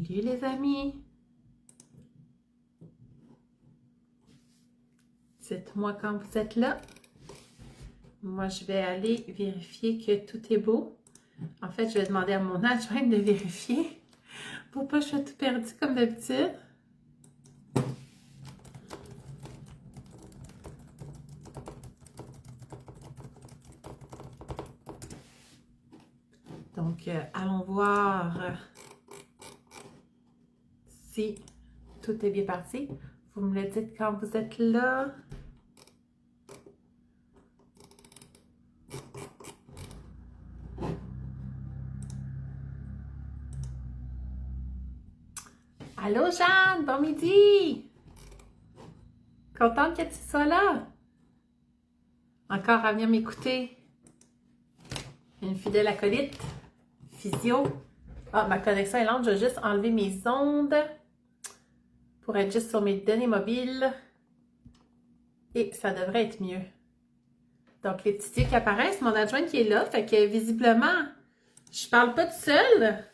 Salut les amis! Dites-moi quand vous êtes là. Moi, je vais aller vérifier que tout est beau. En fait, je vais demander à mon adjointe de vérifier pour pas que je sois tout perdu comme d'habitude. Donc, allons voir si tout est bien parti. Vous me le dites quand vous êtes là. Allô Jeanne, bon midi! Contente que tu sois là. Encore à venir m'écouter. Une fidèle acolyte. Physio. Ah, ma connexion est lente. Je vais juste enlever mes ondes pour être juste sur mes données mobiles. Et ça devrait être mieux. Donc, les petits yeux qui apparaissent, mon adjointe qui est là. Fait que visiblement, je parle pas toute seule.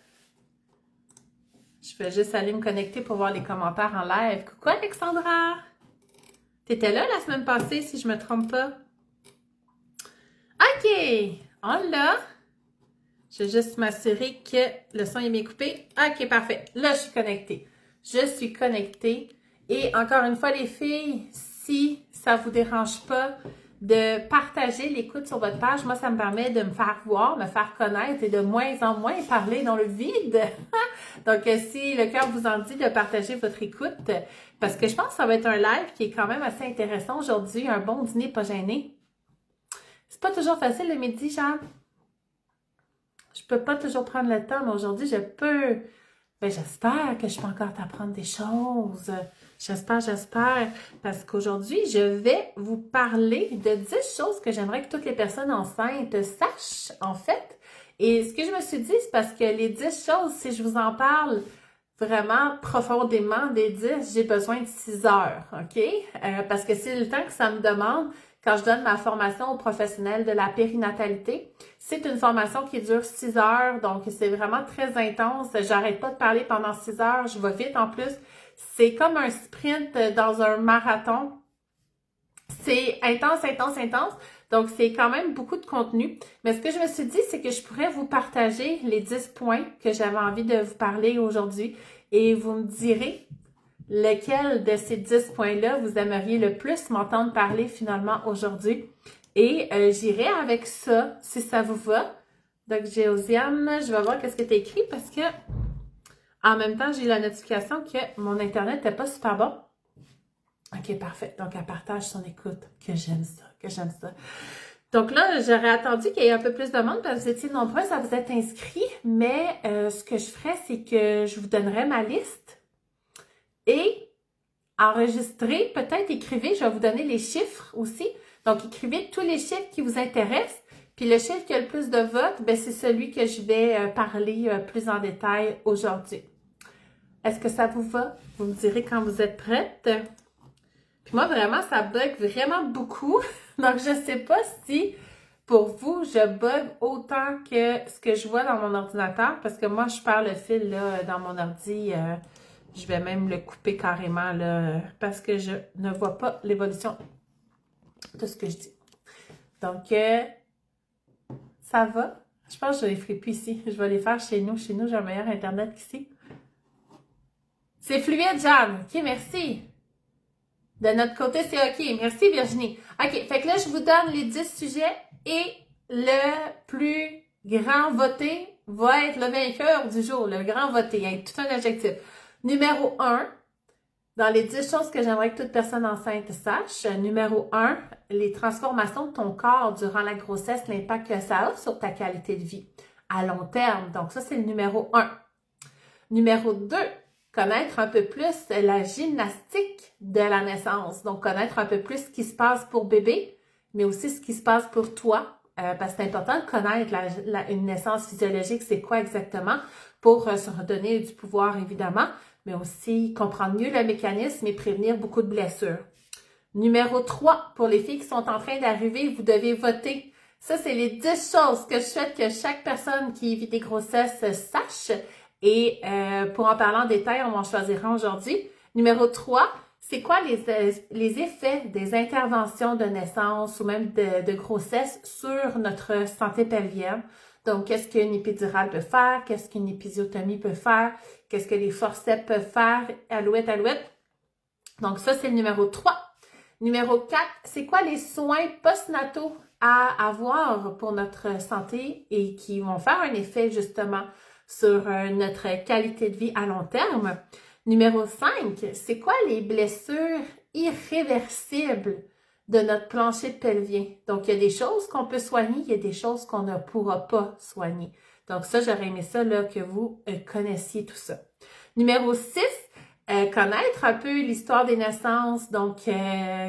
Je vais juste aller me connecter pour voir les commentaires en live. Coucou Alexandra! T'étais là la semaine passée, si je me trompe pas. OK! On l'a. Je vais juste m'assurer que le son est bien coupé. OK, parfait. Là, je suis connectée. Je suis connectée. Et encore une fois, les filles, si ça ne vous dérange pas de partager l'écoute sur votre page, moi, ça me permet de me faire voir, me faire connaître et de moins en moins parler dans le vide. Donc, si le cœur vous en dit de partager votre écoute, parce que je pense que ça va être un live qui est quand même assez intéressant aujourd'hui, un bon dîner pas gêné. C'est pas toujours facile le midi, Jeanne. Je peux pas toujours prendre le temps, mais aujourd'hui, je peux. Ben, j'espère que je peux encore t'apprendre des choses. J'espère, parce qu'aujourd'hui, je vais vous parler de 10 choses que j'aimerais que toutes les personnes enceintes sachent, en fait. Et ce que je me suis dit, c'est parce que les 10 choses, si je vous en parle vraiment profondément des 10, j'ai besoin de 6 heures, OK? Parce que c'est le temps que ça me demande quand je donne ma formation aux professionnels de la périnatalité. C'est une formation qui dure 6 heures, donc c'est vraiment très intense. J'arrête pas de parler pendant 6 heures, je vais vite en plus. C'est comme un sprint dans un marathon. C'est intense, intense, intense. Donc, c'est quand même beaucoup de contenu. Mais ce que je me suis dit, c'est que je pourrais vous partager les 10 points que j'avais envie de vous parler aujourd'hui. Et vous me direz lequel de ces 10 points-là vous aimeriez le plus m'entendre parler finalement aujourd'hui. Et j'irai avec ça, si ça vous va. Donc, Josiane, je vais voir qu'est-ce que tu as écrit parce que en même temps, j'ai eu la notification que mon Internet n'était pas super bon. OK, parfait. Donc, elle partage son écoute. Que j'aime ça, que j'aime ça. Donc là, j'aurais attendu qu'il y ait un peu plus de monde parce que vous étiez nombreux à vous être inscrits. Mais ce que je ferais, c'est que je vous donnerai ma liste et enregistrez, peut-être écrivez, je vais vous donner les chiffres aussi. Donc, écrivez tous les chiffres qui vous intéressent. Puis le chiffre qui a le plus de votes, ben, c'est celui que je vais parler plus en détail aujourd'hui. Est-ce que ça vous va? Vous me direz quand vous êtes prête. Puis moi, vraiment, ça bug vraiment beaucoup. Donc, je ne sais pas si pour vous, je bug autant que ce que je vois dans mon ordinateur. Parce que moi, je perds le fil là, dans mon ordi. Je vais même le couper carrément là, parce que je ne vois pas l'évolution de ce que je dis. Donc, ça va? Je pense que je ne les ferai plus ici. Je vais les faire chez nous. Chez nous, j'ai un meilleur Internet qu'ici. C'est fluide, Jeanne. OK, merci. De notre côté, c'est OK. Merci, Virginie. OK, fait que là, je vous donne les 10 sujets et le plus grand voté va être le vainqueur du jour. Le grand voté, avec tout un adjectif. Numéro 1, dans les 10 choses que j'aimerais que toute personne enceinte sache. Numéro 1, les transformations de ton corps durant la grossesse, l'impact que ça a sur ta qualité de vie à long terme. Donc ça, c'est le numéro 1. Numéro 2, connaître un peu plus la gymnastique de la naissance. Donc, connaître un peu plus ce qui se passe pour bébé, mais aussi ce qui se passe pour toi. Parce que c'est important de connaître une naissance physiologique, c'est quoi exactement, pour se redonner du pouvoir, évidemment, mais aussi comprendre mieux le mécanisme et prévenir beaucoup de blessures. Numéro 3, pour les filles qui sont en train d'arriver, vous devez voter. Ça, c'est les 10 choses que je souhaite que chaque personne qui vit des grossesses sache. Et pour en parler en détail, on en choisira aujourd'hui. Numéro 3, c'est quoi les effets des interventions de naissance ou même de grossesse sur notre santé pelvienne? Donc, qu'est-ce qu'une épidurale peut faire? Qu'est-ce qu'une épisiotomie peut faire? Qu'est-ce que les forceps peuvent faire? Alouette, alouette. Donc, ça, c'est le numéro 3. Numéro 4, c'est quoi les soins postnataux à avoir pour notre santé et qui vont faire un effet justement sur notre qualité de vie à long terme? Numéro 5, c'est quoi les blessures irréversibles de notre plancher pelvien? Donc, il y a des choses qu'on peut soigner, il y a des choses qu'on ne pourra pas soigner. Donc, ça, j'aurais aimé ça là, que vous connaissiez tout ça. Numéro 6, connaître un peu l'histoire des naissances. Donc,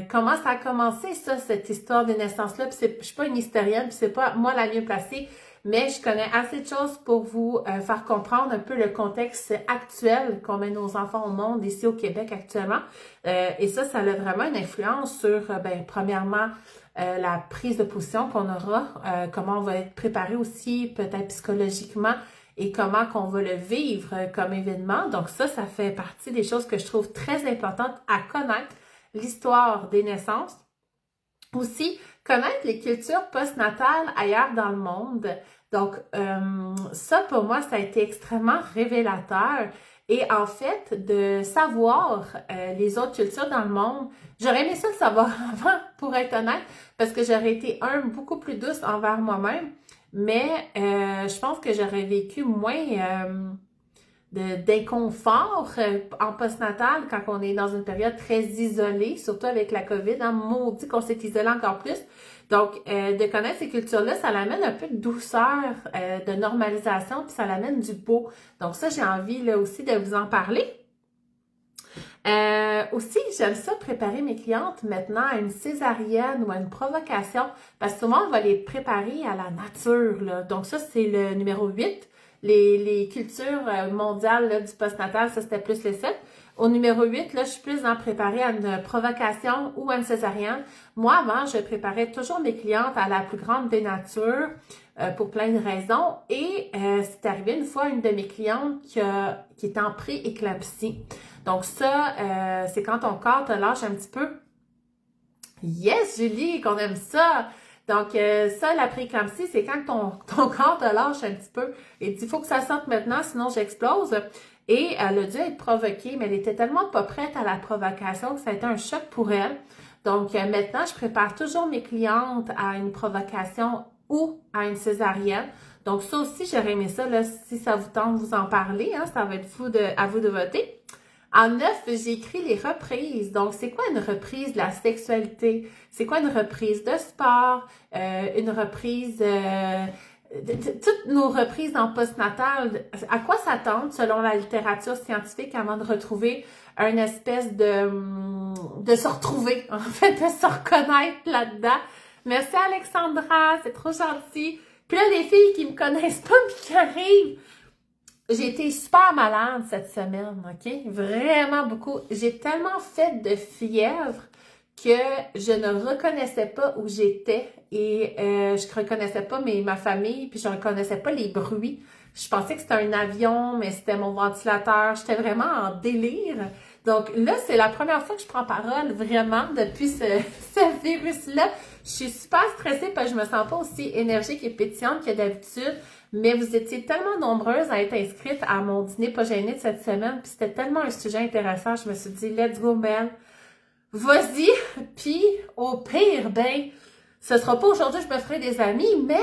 comment ça a commencé, ça, cette histoire des naissances-là? Puis je suis pas une historienne, puis c'est pas moi la mieux placée, mais je connais assez de choses pour vous faire comprendre un peu le contexte actuel qu'on met nos enfants au monde ici au Québec actuellement. Et ça a vraiment une influence sur, premièrement, la prise de position qu'on aura, comment on va être préparé aussi, peut-être psychologiquement, et comment qu'on va le vivre comme événement. Donc ça fait partie des choses que je trouve très importantes à connaître, l'histoire des naissances. Aussi, connaître les cultures postnatales ailleurs dans le monde. Donc, ça, pour moi, ça a été extrêmement révélateur. Et en fait, de savoir les autres cultures dans le monde, j'aurais aimé ça le savoir avant, pour être honnête, parce que j'aurais été, beaucoup plus douce envers moi-même. Mais je pense que j'aurais vécu moins d'inconfort en postnatal quand on est dans une période très isolée, surtout avec la COVID, hein, maudit qu'on s'est isolé encore plus. Donc, de connaître ces cultures-là, ça l'amène un peu de douceur, de normalisation, puis ça l'amène du beau. Donc ça, j'ai envie là aussi de vous en parler. Aussi, j'aime ça préparer mes clientes maintenant à une césarienne ou à une provocation, parce que souvent, on va les préparer à la nature, là. Donc ça, c'est le numéro 8. Les cultures mondiales là, du postnatal, ça c'était plus le 7. Au numéro 8, là, je suis plus dans préparer à une provocation ou à une césarienne. Moi, avant, je préparais toujours mes clientes à la plus grande des natures pour plein de raisons. Et c'est arrivé une fois une de mes clientes qui était en pré-éclampsie. Donc ça, c'est quand ton corps te lâche un petit peu. Yes, Julie, qu'on aime ça! Donc, ça, la pré-éclampsie, c'est quand ton corps te lâche un petit peu. Et il faut que ça sorte maintenant, sinon j'explose. Et elle a dû être provoquée, mais elle était tellement pas prête à la provocation que ça a été un choc pour elle. Donc, maintenant, je prépare toujours mes clientes à une provocation ou à une césarienne. Donc, ça aussi, j'aurais aimé ça, là, si ça vous tente de vous en parler, hein, ça va être à vous de voter. En 9, j'ai écrit les reprises. Donc, c'est quoi une reprise de la sexualité? C'est quoi une reprise de sport? Une reprise... toutes nos reprises en postnatal, à quoi s'attendre selon la littérature scientifique avant de retrouver une espèce de se retrouver, en fait, de se reconnaître là-dedans. Merci Alexandra, c'est trop gentil. Puis là, les filles qui me connaissent pas puis qui arrivent, j'ai été super malade cette semaine, OK? Vraiment beaucoup. J'ai tellement fait de fièvre que je ne reconnaissais pas où j'étais et je reconnaissais pas ma famille, puis je reconnaissais pas les bruits. Je pensais que c'était un avion, mais c'était mon ventilateur. J'étais vraiment en délire. Donc là, c'est la première fois que je prends parole vraiment depuis ce virus-là. Je suis super stressée parce que je me sens pas aussi énergique et pétillante que d'habitude. Mais vous étiez tellement nombreuses à être inscrites à mon dîner pas gêné de cette semaine. Puis c'était tellement un sujet intéressant. Je me suis dit, let's go, Mel. Vas-y. Puis au pire, ce sera pas aujourd'hui, je me ferai des amis, mais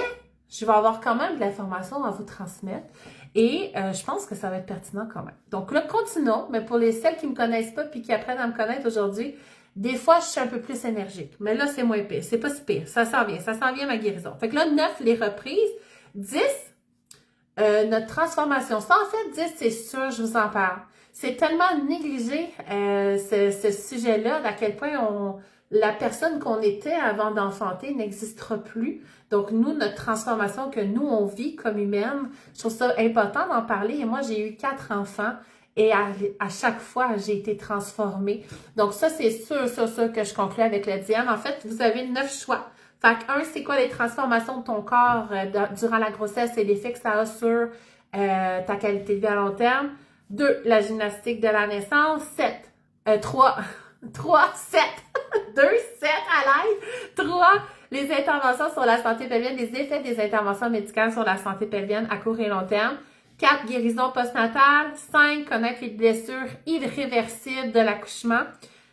je vais avoir quand même de l'information à vous transmettre. Et je pense que ça va être pertinent quand même. Donc là, continuons. Mais pour celles qui me connaissent pas puis qui apprennent à me connaître aujourd'hui, des fois, je suis un peu plus énergique. Mais là, c'est moins pire. C'est pas si pire. Ça s'en vient ma guérison. Fait que là, 9, les reprises. 10, notre transformation. Ça, en fait, 10, c'est sûr, je vous en parle. C'est tellement négligé, ce sujet-là, à quel point la personne qu'on était avant d'enfanter n'existera plus. Donc, nous, notre transformation que nous, on vit comme humaine, je trouve ça important d'en parler. Et moi, j'ai eu 4 enfants et à chaque fois, j'ai été transformée. Donc, ça, c'est sûr que je conclue avec le diable. En fait, vous avez 9 choix. Fait que 1, c'est quoi les transformations de ton corps durant la grossesse et l'effet que ça a sur ta qualité de vie à long terme. 2, la gymnastique de la naissance. 3, 7, 2, 7 à l'aide. 3, les interventions sur la santé pelvienne, les effets des interventions médicales sur la santé pelvienne à court et long terme. 4, guérison postnatale. 5, connaître les blessures irréversibles de l'accouchement.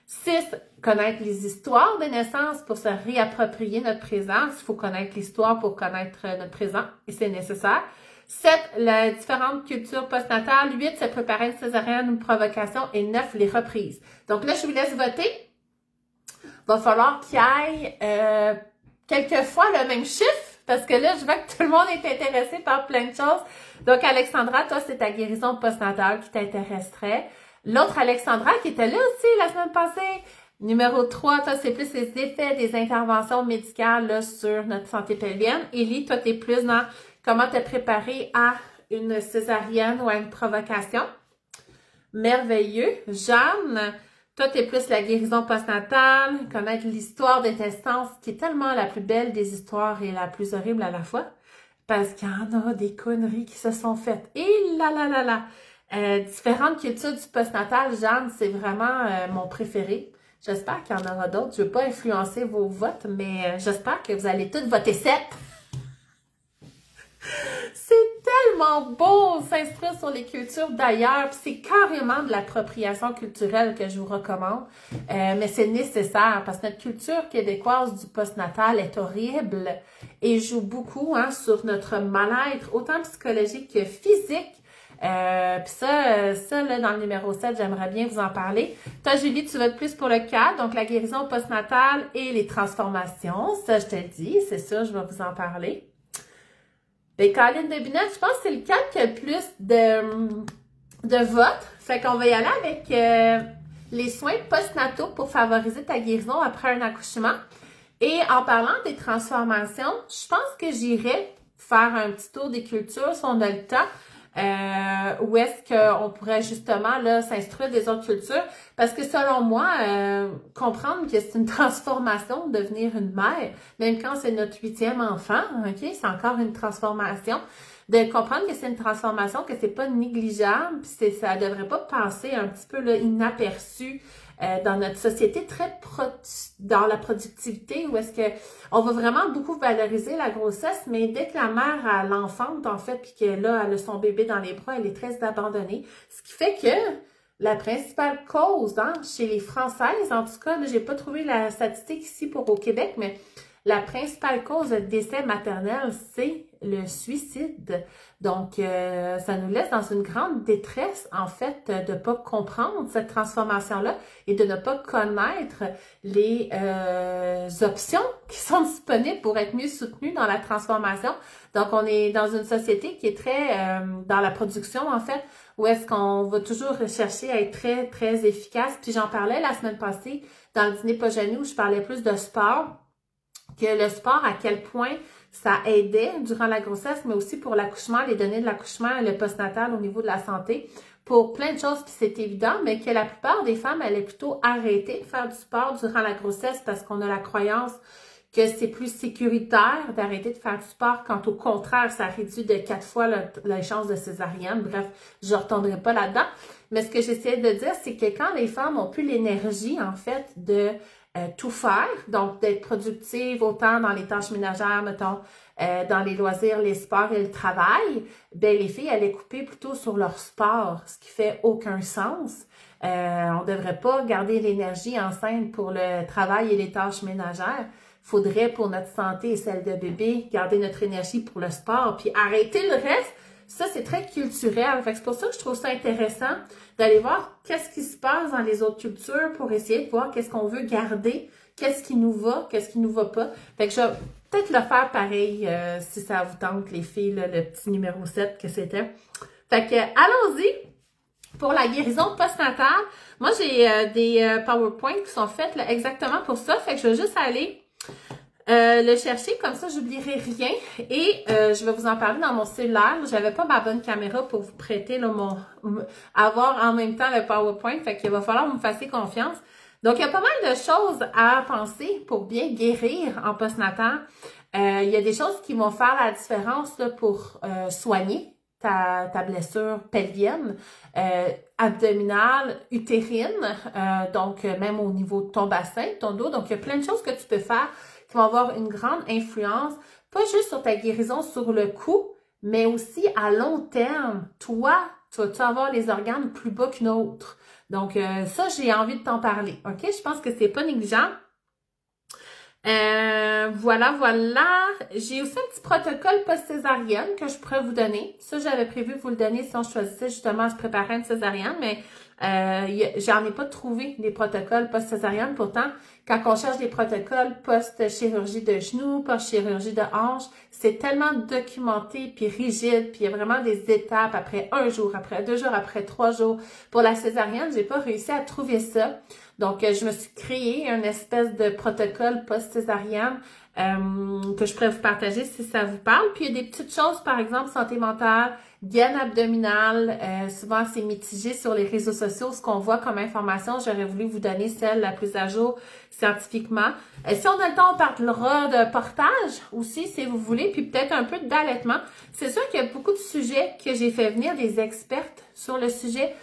6, connaître les histoires des naissances pour se réapproprier notre présent. Il faut connaître l'histoire pour connaître notre présent et c'est nécessaire. 7, les différentes cultures postnatales. 8, se préparer une césarienne ou une provocation. Et 9, les reprises. Donc là, je vous laisse voter. Va falloir qu'il y ait quelquefois le même chiffre parce que là, je vois que tout le monde est intéressé par plein de choses. Donc, Alexandra, toi, c'est ta guérison postnatale qui t'intéresserait. L'autre Alexandra qui était là aussi la semaine passée. Numéro 3, toi, c'est plus les effets des interventions médicales là, sur notre santé pelvienne. Élie, toi, t'es plus dans comment te préparer à une césarienne ou à une provocation. Merveilleux. Jeanne, toi, t'es plus la guérison postnatale, connaître l'histoire des naissances, qui est tellement la plus belle des histoires et la plus horrible à la fois. Parce qu'il y en a des conneries qui se sont faites. Et là. Différentes cultures du postnatal, Jeanne, c'est vraiment mon préféré. J'espère qu'il y en aura d'autres. Je ne veux pas influencer vos votes, mais j'espère que vous allez tous voter 7. C'est tellement beau s'instruire sur les cultures d'ailleurs. C'est carrément de l'appropriation culturelle que je vous recommande. Mais c'est nécessaire parce que notre culture québécoise du postnatal est horrible et joue beaucoup sur notre mal-être, autant psychologique que physique. Puis ça là, dans le numéro 7, j'aimerais bien vous en parler. Toi, Julie, tu votes plus pour le 4, donc la guérison postnatale et les transformations. Ça, je te le dis, c'est ça, je vais vous en parler. Ben, Colline de Binette, je pense que c'est le 4 qui a le plus de votes. Fait qu'on va y aller avec les soins postnataux pour favoriser ta guérison après un accouchement. Et en parlant des transformations, je pense que j'irai faire un petit tour des cultures si on a le temps. Où est-ce qu'on pourrait justement là s'instruire des autres cultures parce que selon moi comprendre que c'est une transformation de devenir une mère même quand c'est notre 8e enfant, ok, c'est encore une transformation, de comprendre que c'est une transformation, que c'est pas négligeable, puis ça devrait pas passer un petit peu là, inaperçu dans notre société très dans la productivité où est-ce que on va vraiment beaucoup valoriser la grossesse, mais dès que la mère a l'enfante en fait puis que là elle a son bébé dans les bras, elle est très abandonnée, ce qui fait que la principale cause chez les Françaises, en tout cas, j'ai pas trouvé la statistique ici au Québec, mais la principale cause de décès maternel, c'est le suicide. Donc, ça nous laisse dans une grande détresse, en fait, de ne pas comprendre cette transformation-là et de ne pas connaître les options qui sont disponibles pour être mieux soutenues dans la transformation. Donc, on est dans une société qui est très dans la production, en fait, où est-ce qu'on va toujours rechercher à être très, très efficace. Puis j'en parlais la semaine passée dans le dîner pas gêné où je parlais plus de sport, que le sport, à quel point ça aidait durant la grossesse, mais aussi pour l'accouchement, les données de l'accouchement et le postnatal au niveau de la santé, pour plein de choses, puis c'est évident, mais que la plupart des femmes allaient plutôt arrêter de faire du sport durant la grossesse parce qu'on a la croyance que c'est plus sécuritaire d'arrêter de faire du sport, quand au contraire, ça réduit de 4 fois la chance de césarienne. Bref, je ne retournerai pas là-dedans. Mais ce que j'essayais de dire, c'est que quand les femmes ont plus l'énergie, en fait, de tout faire, donc d'être productive autant dans les tâches ménagères, mettons, dans les loisirs, les sports et le travail, ben les filles allaient couper plutôt sur leur sport, ce qui fait aucun sens. On devrait pas garder l'énergie enceinte pour le travail et les tâches ménagères. Faudrait pour notre santé et celle de bébé garder notre énergie pour le sport, puis arrêter le reste. Ça, c'est très culturel. Fait que c'est pour ça que je trouve ça intéressant d'aller voir qu'est-ce qui se passe dans les autres cultures pour essayer de voir qu'est-ce qu'on veut garder, qu'est-ce qui nous va, qu'est-ce qui nous va pas. Fait que je vais peut-être le faire pareil si ça vous tente, les filles, là, le petit numéro 7 que c'était. Fait que allons-y pour la guérison postnatale. Moi, j'ai des PowerPoint qui sont faites là, exactement pour ça. Fait que je vais juste aller le chercher, comme ça j'oublierai rien et je vais vous en parler dans mon cellulaire. J'avais pas ma bonne caméra pour vous prêter là, avoir en même temps le PowerPoint, fait qu'il va falloir que vous me fassiez confiance. Donc il y a pas mal de choses à penser pour bien guérir en postnatal. Il y a des choses qui vont faire la différence là, pour soigner ta blessure pelvienne, abdominale, utérine, donc même au niveau de ton bassin, ton dos. Donc, il y a plein de choses que tu peux faire qui vont avoir une grande influence, pas juste sur ta guérison sur le coup, mais aussi à long terme. Toi, tu vas-tu avoir les organes plus bas qu'une autre? Donc, ça, j'ai envie de t'en parler, OK? Je pense que c'est pas négligeable. Voilà. J'ai aussi un petit protocole post-césarienne que je pourrais vous donner. Ça, j'avais prévu vous le donner si on choisissait justement à se préparer à une césarienne, mais j'en ai pas trouvé des protocoles post-césarienne. Pourtant, quand on cherche des protocoles post-chirurgie de genoux, post-chirurgie de hanche, c'est tellement documenté puis rigide, puis il y a vraiment des étapes après 1 jour, après 2 jours, après 3 jours. Pour la césarienne, j'ai pas réussi à trouver ça. Donc, je me suis créé une espèce de protocole post-césarienne que je pourrais vous partager si ça vous parle. Puis, il y a des petites choses, par exemple, santé mentale, gaine abdominale. Souvent, c'est mitigé sur les réseaux sociaux. Ce qu'on voit comme information, j'aurais voulu vous donner celle la plus à jour scientifiquement. Si on a le temps, on parlera de portage aussi, si vous voulez, puis peut-être un peu d'allaitement. C'est sûr qu'il y a beaucoup de sujets que j'ai fait venir des expertes sur le sujet.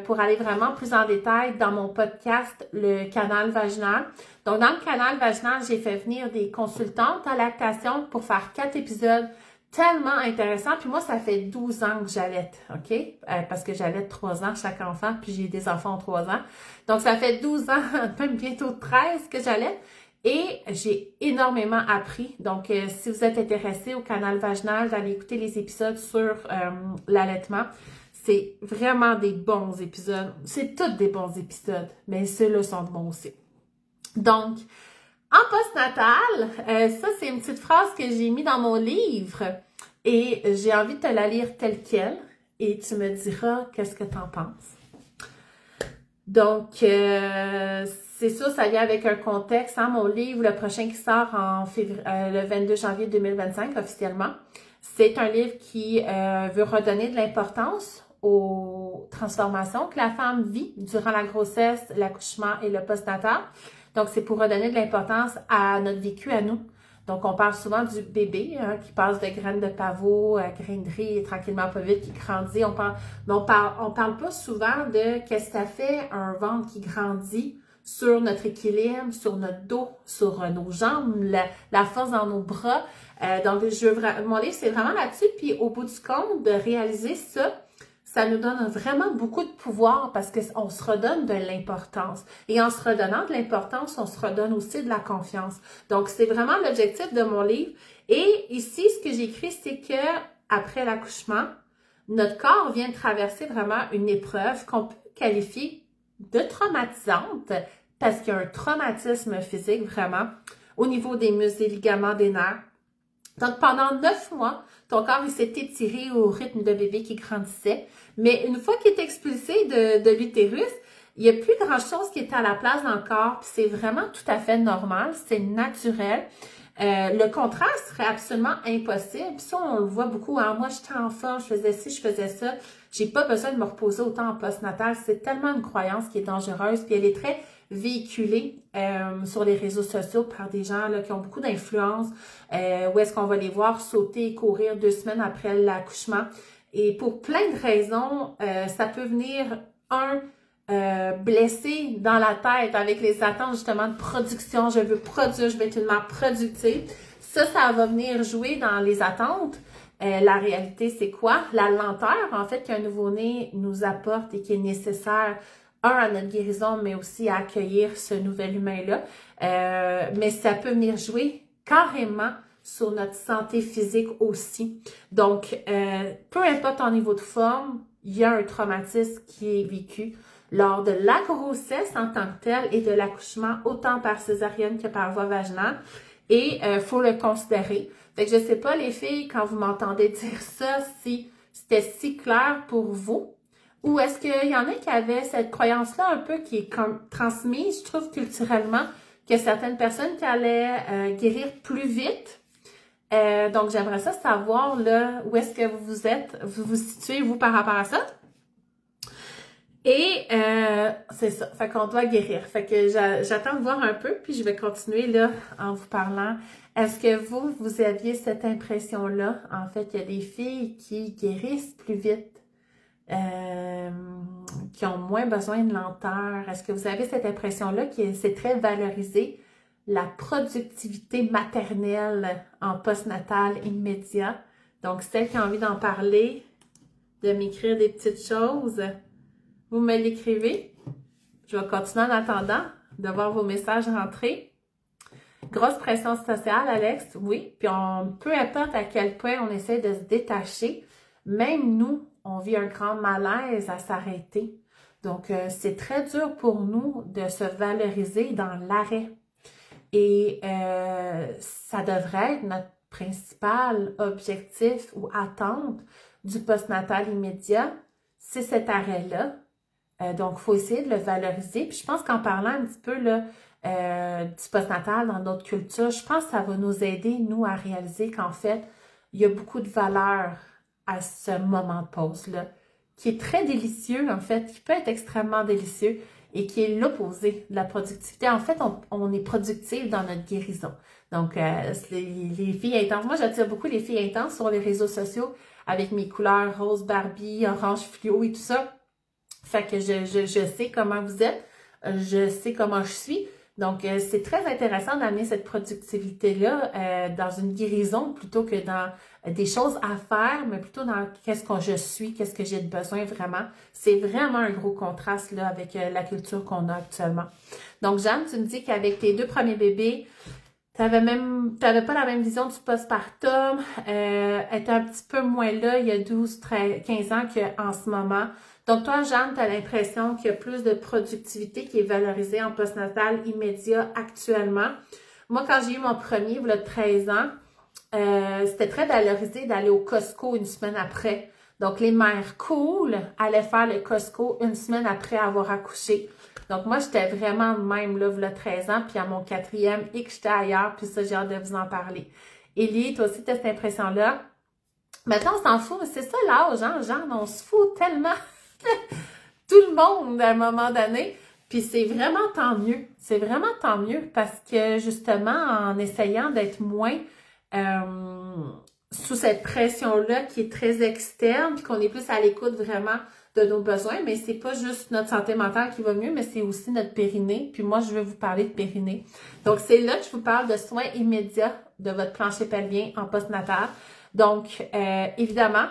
Pour aller vraiment plus en détail dans mon podcast, le canal vaginal. Donc, dans le canal vaginal, j'ai fait venir des consultantes en lactation pour faire 4 épisodes tellement intéressants. Puis moi, ça fait 12 ans que j'allaite, OK? Parce que j'allaite 3 ans chaque enfant, puis j'ai des enfants en 3 ans. Donc, ça fait 12 ans, même bientôt 13 que j'allaite. Et j'ai énormément appris. Donc, si vous êtes intéressé au canal vaginal, d'aller écouter les épisodes sur l'allaitement. C'est vraiment des bons épisodes. C'est tous des bons épisodes, mais ceux-là sont bons aussi. Donc, en postnatal, ça c'est une petite phrase que j'ai mis dans mon livre et j'ai envie de te la lire telle quelle et tu me diras qu'est-ce que tu en penses. Donc, c'est sûr, ça vient avec un contexte. Hein? Mon livre, le prochain qui sort en le 22 janvier 2025 officiellement, c'est un livre qui veut redonner de l'importance aux transformations que la femme vit durant la grossesse, l'accouchement et le postnatal. Donc, c'est pour redonner de l'importance à notre vécu, à nous. Donc, on parle souvent du bébé hein, qui passe de graines de pavot à grainerie, tranquillement pas vite, qui grandit. On parle pas souvent de qu'est-ce que ça fait un ventre qui grandit sur notre équilibre, sur notre dos, sur nos jambes, la force dans nos bras. Donc, mon livre, c'est vraiment là-dessus. Puis, au bout du compte, de réaliser ça, ça nous donne vraiment beaucoup de pouvoir parce qu'on se redonne de l'importance. Et en se redonnant de l'importance, on se redonne aussi de la confiance. Donc, c'est vraiment l'objectif de mon livre. Et ici, ce que j'écris, c'est que après l'accouchement, notre corps vient de traverser vraiment une épreuve qu'on peut qualifier de traumatisante parce qu'il y a un traumatisme physique vraiment au niveau des muscles, des ligaments, des nerfs. Donc, pendant 9 mois, ton corps il s'est étiré au rythme de bébé qui grandissait. Mais une fois qu'il est expulsé de l'utérus, il n'y a plus grand-chose qui est à la place dans le corps. Puis c'est vraiment tout à fait normal, c'est naturel. Le contraire serait absolument impossible. Puis ça, on le voit beaucoup. Hein? Moi, j'étais en forme, je faisais ci, je faisais ça. J'ai pas besoin de me reposer autant en postnatal. C'est tellement une croyance qui est dangereuse. Puis elle est très véhiculée sur les réseaux sociaux par des gens là, qui ont beaucoup d'influence. Où est-ce qu'on va les voir sauter et courir 2 semaines après l'accouchement. Et pour plein de raisons, ça peut venir, blessé dans la tête avec les attentes justement de production. Je veux produire, je veux être une mère productive. Ça va venir jouer dans les attentes. La réalité, c'est quoi? La lenteur, en fait, qu'un nouveau-né nous apporte et qui est nécessaire, à notre guérison, mais aussi à accueillir ce nouvel humain-là. Mais ça peut venir jouer carrément sur notre santé physique aussi. Donc, peu importe ton niveau de forme, il y a un traumatisme qui est vécu lors de la grossesse en tant que telle et de l'accouchement, autant par césarienne que par voie vaginale. Et faut le considérer. Fait que je sais pas, les filles, quand vous m'entendez dire ça, si c'était si clair pour vous, ou est-ce qu'il y en a qui avaient cette croyance-là un peu qui est comme transmise, je trouve, culturellement, que certaines personnes qui allaient guérir plus vite. Donc, j'aimerais ça savoir, là, où est-ce que vous vous situez, vous, par rapport à ça. Et c'est ça, fait qu'on doit guérir. Fait que j'attends de voir un peu, puis je vais continuer là en vous parlant Est-ce que vous aviez cette impression-là? En fait, il y a des filles qui guérissent plus vite, qui ont moins besoin de lenteur. Est-ce que vous avez cette impression-là que c'est très valorisé, la productivité maternelle en postnatal immédiat? Donc, celle qui a envie d'en parler, de m'écrire des petites choses, vous me l'écrivez. Je vais continuer en attendant de voir vos messages rentrer. Grosse pression sociale, Alex, oui. Puis peu importe à quel point on essaie de se détacher, même nous, on vit un grand malaise à s'arrêter. Donc, c'est très dur pour nous de se valoriser dans l'arrêt. Et ça devrait être notre principal objectif ou attente du postnatal immédiat, c'est cet arrêt-là. Donc, il faut essayer de le valoriser. Puis je pense qu'en parlant un petit peu là, du postnatal dans notre culture, je pense que ça va nous aider, nous, à réaliser qu'en fait, il y a beaucoup de valeur à ce moment de pause-là, qui est très délicieux, en fait, qui peut être extrêmement délicieux et qui est l'opposé de la productivité. En fait, on est productif dans notre guérison. Donc, les filles intenses, moi, j'attire beaucoup les filles intenses sur les réseaux sociaux avec mes couleurs rose Barbie, orange fluo et tout ça. Fait que je sais comment vous êtes, je sais comment je suis. Donc, c'est très intéressant d'amener cette productivité-là dans une guérison plutôt que dans des choses à faire, mais plutôt dans qu'est-ce que je suis, qu'est-ce que j'ai de besoin vraiment. C'est vraiment un gros contraste là avec la culture qu'on a actuellement. Donc, Jeanne, tu me dis qu'avec tes 2 premiers bébés, t'avais pas la même vision du postpartum, était un petit peu moins là il y a 12, 13, 15 ans qu'en ce moment. Donc, toi, Jeanne, tu as l'impression qu'il y a plus de productivité qui est valorisée en postnatal immédiat actuellement. Moi, quand j'ai eu mon premier, il y a 13 ans, c'était très valorisé d'aller au Costco une semaine après. Donc, les mères cool allaient faire le Costco une semaine après avoir accouché. Donc, moi, j'étais vraiment de même, là, il y a 13 ans, puis à mon 4e, et que j'étais ailleurs, puis ça, j'ai hâte de vous en parler. Élie, toi aussi, tu as cette impression-là. Maintenant, on s'en fout, c'est ça l'âge, hein, Jeanne, on se fout tellement tout le monde à un moment donné, puis c'est vraiment tant mieux. C'est vraiment tant mieux parce que, justement, en essayant d'être moins sous cette pression-là qui est très externe, puis qu'on est plus à l'écoute vraiment de nos besoins, mais c'est pas juste notre santé mentale qui va mieux, mais c'est aussi notre périnée. Puis moi, je vais vous parler de périnée. Donc, c'est là que je vous parle de soins immédiats de votre plancher pelvien en postnatal. Donc, évidemment,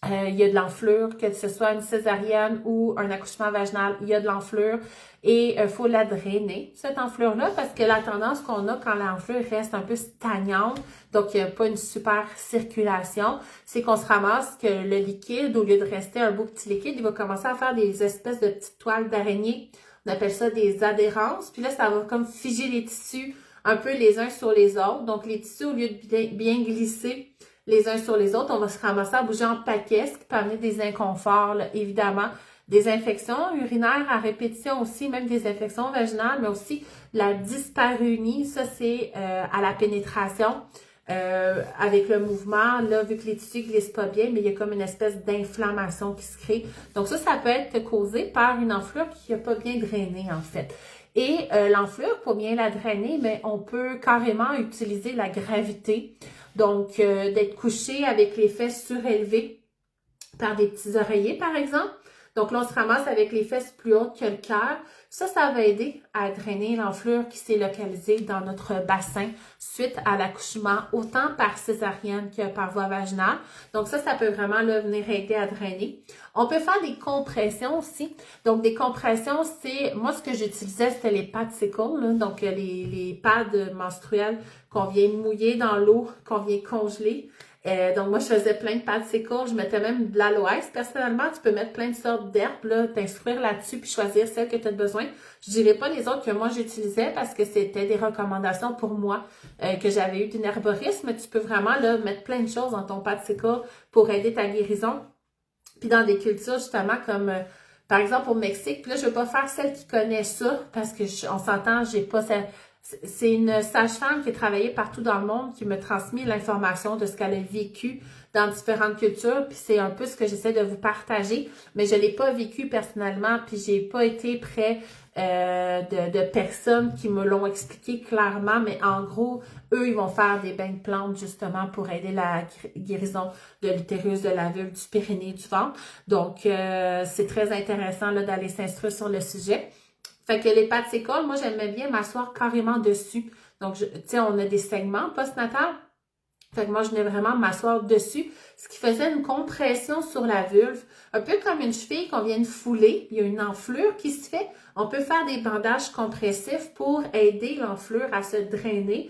il y a de l'enflure, que ce soit une césarienne ou un accouchement vaginal, il y a de l'enflure et il faut la drainer, cette enflure-là, parce que la tendance qu'on a quand l'enflure reste un peu stagnante, donc il n'y a pas une super circulation, c'est qu'on se ramasse que le liquide, au lieu de rester un beau petit liquide, il va commencer à faire des espèces de petites toiles d'araignée. On appelle ça des adhérences. Puis là, ça va comme figer les tissus un peu les uns sur les autres. Donc, les tissus, au lieu de bien glisser les uns sur les autres, on va se ramasser à bouger en paquet, ce qui peut amener des inconforts, là, évidemment. Des infections urinaires à répétition aussi, même des infections vaginales, mais aussi la dyspareunie. Ça, c'est à la pénétration. Avec le mouvement, là, vu que les tissus glissent pas bien, mais il y a comme une espèce d'inflammation qui se crée. Donc ça peut être causé par une enflure qui n'a pas bien drainé, en fait. Et l'enflure, pour bien la drainer, mais on peut carrément utiliser la gravité. Donc, d'être couché avec les fesses surélevées par des petits oreillers, par exemple. Donc là, on se ramasse avec les fesses plus hautes que le cœur. Ça va aider à drainer l'enflure qui s'est localisée dans notre bassin suite à l'accouchement, autant par césarienne que par voie vaginale. Donc ça peut vraiment là, venir aider à drainer. On peut faire des compressions aussi. Donc des compressions, c'est, moi ce que j'utilisais, c'était les pads sickle, là, donc les pads menstruels qu'on vient mouiller dans l'eau, qu'on vient congeler. Donc, moi, je faisais plein de pads sickle. Je mettais même de l'aloès. Personnellement, tu peux mettre plein de sortes d'herbes, là, t'instruire là-dessus puis choisir celle que tu as besoin. Je dirais pas les autres que moi, j'utilisais parce que c'était des recommandations pour moi que j'avais eu d'une herboriste, mais tu peux vraiment là, mettre plein de choses dans ton pad sickle pour aider ta guérison. Puis dans des cultures, justement, comme par exemple au Mexique, puis là, je veux pas faire celle qui connaît ça parce que on s'entend, j'ai pas ça. C'est une sage-femme qui a travaillé partout dans le monde qui me transmet l'information de ce qu'elle a vécu dans différentes cultures, puis c'est un peu ce que j'essaie de vous partager, mais je l'ai pas vécu personnellement, puis j'ai pas été près de personnes qui me l'ont expliqué clairement, mais en gros, eux, ils vont faire des bains de plantes justement pour aider la guérison de l'utérus, de la vulve, du périnée, du ventre. Donc, c'est très intéressant là d'aller s'instruire sur le sujet. Fait que les pattes sécoles, moi, j'aimais bien m'asseoir carrément dessus. Donc, tu sais, on a des segments post-natal. Fait que moi, je venais vraiment m'asseoir dessus, ce qui faisait une compression sur la vulve, un peu comme une cheville qu'on vient de fouler. Il y a une enflure qui se fait. On peut faire des bandages compressifs pour aider l'enflure à se drainer.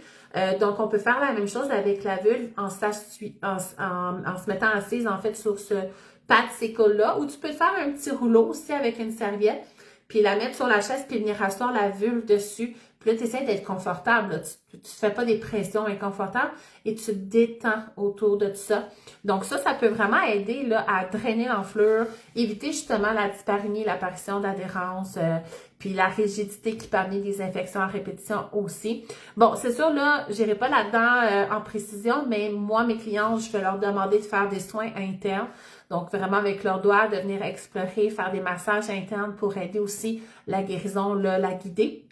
Donc, on peut faire la même chose avec la vulve en se mettant assise, en fait, sur ce pad sécole-là. Ou tu peux faire un petit rouleau aussi avec une serviette, puis la mettre sur la chaise, puis venir asseoir la vulve dessus. Puis là, tu essaies d'être confortable. Là. Tu ne fais pas des pressions inconfortables et tu te détends autour de tout ça. Donc ça peut vraiment aider là, à drainer l'enflure, éviter justement la dyspareunie, l'apparition d'adhérence, puis la rigidité qui peut amener des infections à répétition aussi. Bon, c'est sûr, là, je n'irai pas là-dedans en précision, mais moi, mes clients, je vais leur demander de faire des soins internes. Donc, vraiment avec leurs doigts, de venir explorer, faire des massages internes pour aider aussi la guérison, là, la guider.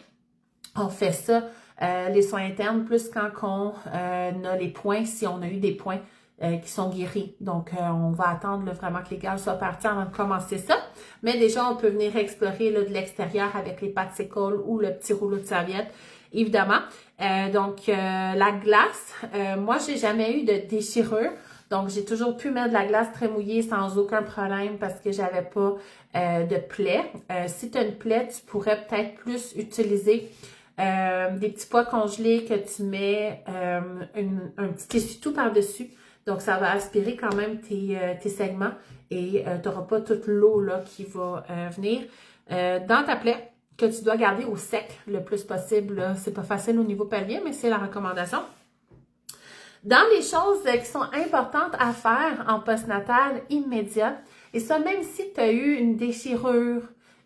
On fait ça, les soins internes, plus quand on a les points, si on a eu des points qui sont guéris. Donc, on va attendre là, vraiment que les gaz soient partis avant de commencer ça. Mais déjà, on peut venir explorer là, de l'extérieur avec les pattes sécoles ou le petit rouleau de serviette, évidemment. Donc, la glace, moi, j'ai jamais eu de déchirure. Donc, j'ai toujours pu mettre de la glace très mouillée sans aucun problème parce que j'avais pas de plaie. Si tu as une plaie, tu pourrais peut-être plus utiliser des petits pois congelés que tu mets un petit essuie-tout par-dessus. Donc, ça va aspirer quand même tes segments et tu n'auras pas toute l'eau là qui va venir dans ta plaie que tu dois garder au sec le plus possible. C'est pas facile au niveau pelvien, mais c'est la recommandation. Dans les choses qui sont importantes à faire en postnatal immédiat, et ça même si tu as eu une déchirure,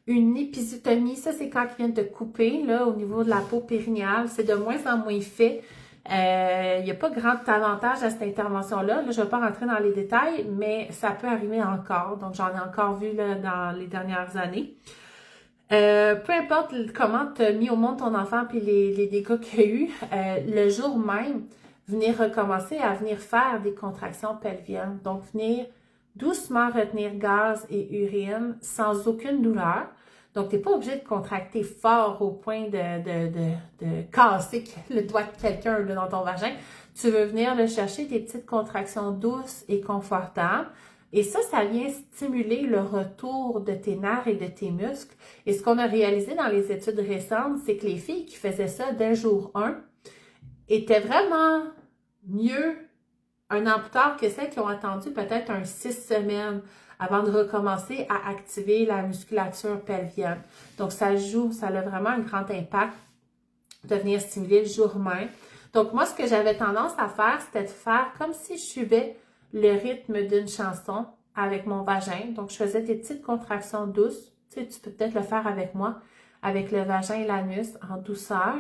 une épisiotomie, ça c'est quand ils viennent te couper là, au niveau de la peau périnéale, c'est de moins en moins fait. Il n'y a pas grand avantage à cette intervention-là. Là, je ne vais pas rentrer dans les détails, mais ça peut arriver encore. Donc, j'en ai encore vu là, dans les dernières années. Peu importe comment tu as mis au monde ton enfant puis les dégâts qu'il y a eu, le jour même, venir recommencer à venir faire des contractions pelviennes. Donc, venir doucement retenir gaz et urine sans aucune douleur. Donc, tu n'es pas obligé de contracter fort au point de casser le doigt de quelqu'un dans ton vagin. Tu veux venir le chercher des petites contractions douces et confortables. Et ça vient stimuler le retour de tes nerfs et de tes muscles. Et ce qu'on a réalisé dans les études récentes, c'est que les filles qui faisaient ça dès jour 1 étaient vraiment mieux un an plus tard que celles qui ont attendu peut-être 6 semaines avant de recommencer à activer la musculature pelvienne. Donc, ça joue, ça a vraiment un grand impact de venir stimuler le jour même. Donc, moi, ce que j'avais tendance à faire, c'était de faire comme si je suivais le rythme d'une chanson avec mon vagin. Donc, je faisais des petites contractions douces. Tu sais, tu peux peut-être le faire avec moi, avec le vagin et l'anus en douceur.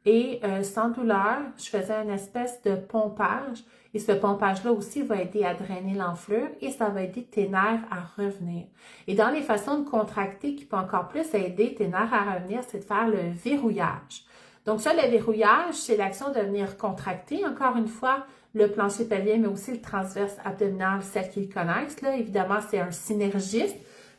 Et sans douleur, je faisais une espèce de pompage. Et ce pompage-là aussi va aider à drainer l'enflure et ça va aider tes nerfs à revenir. Et dans les façons de contracter qui peut encore plus aider tes nerfs à revenir, c'est de faire le verrouillage. Donc ça, le verrouillage, c'est l'action de venir contracter, encore une fois, le plancher pelvien, mais aussi le transverse abdominal, celles qui le connaissent. Là, évidemment, c'est un synergiste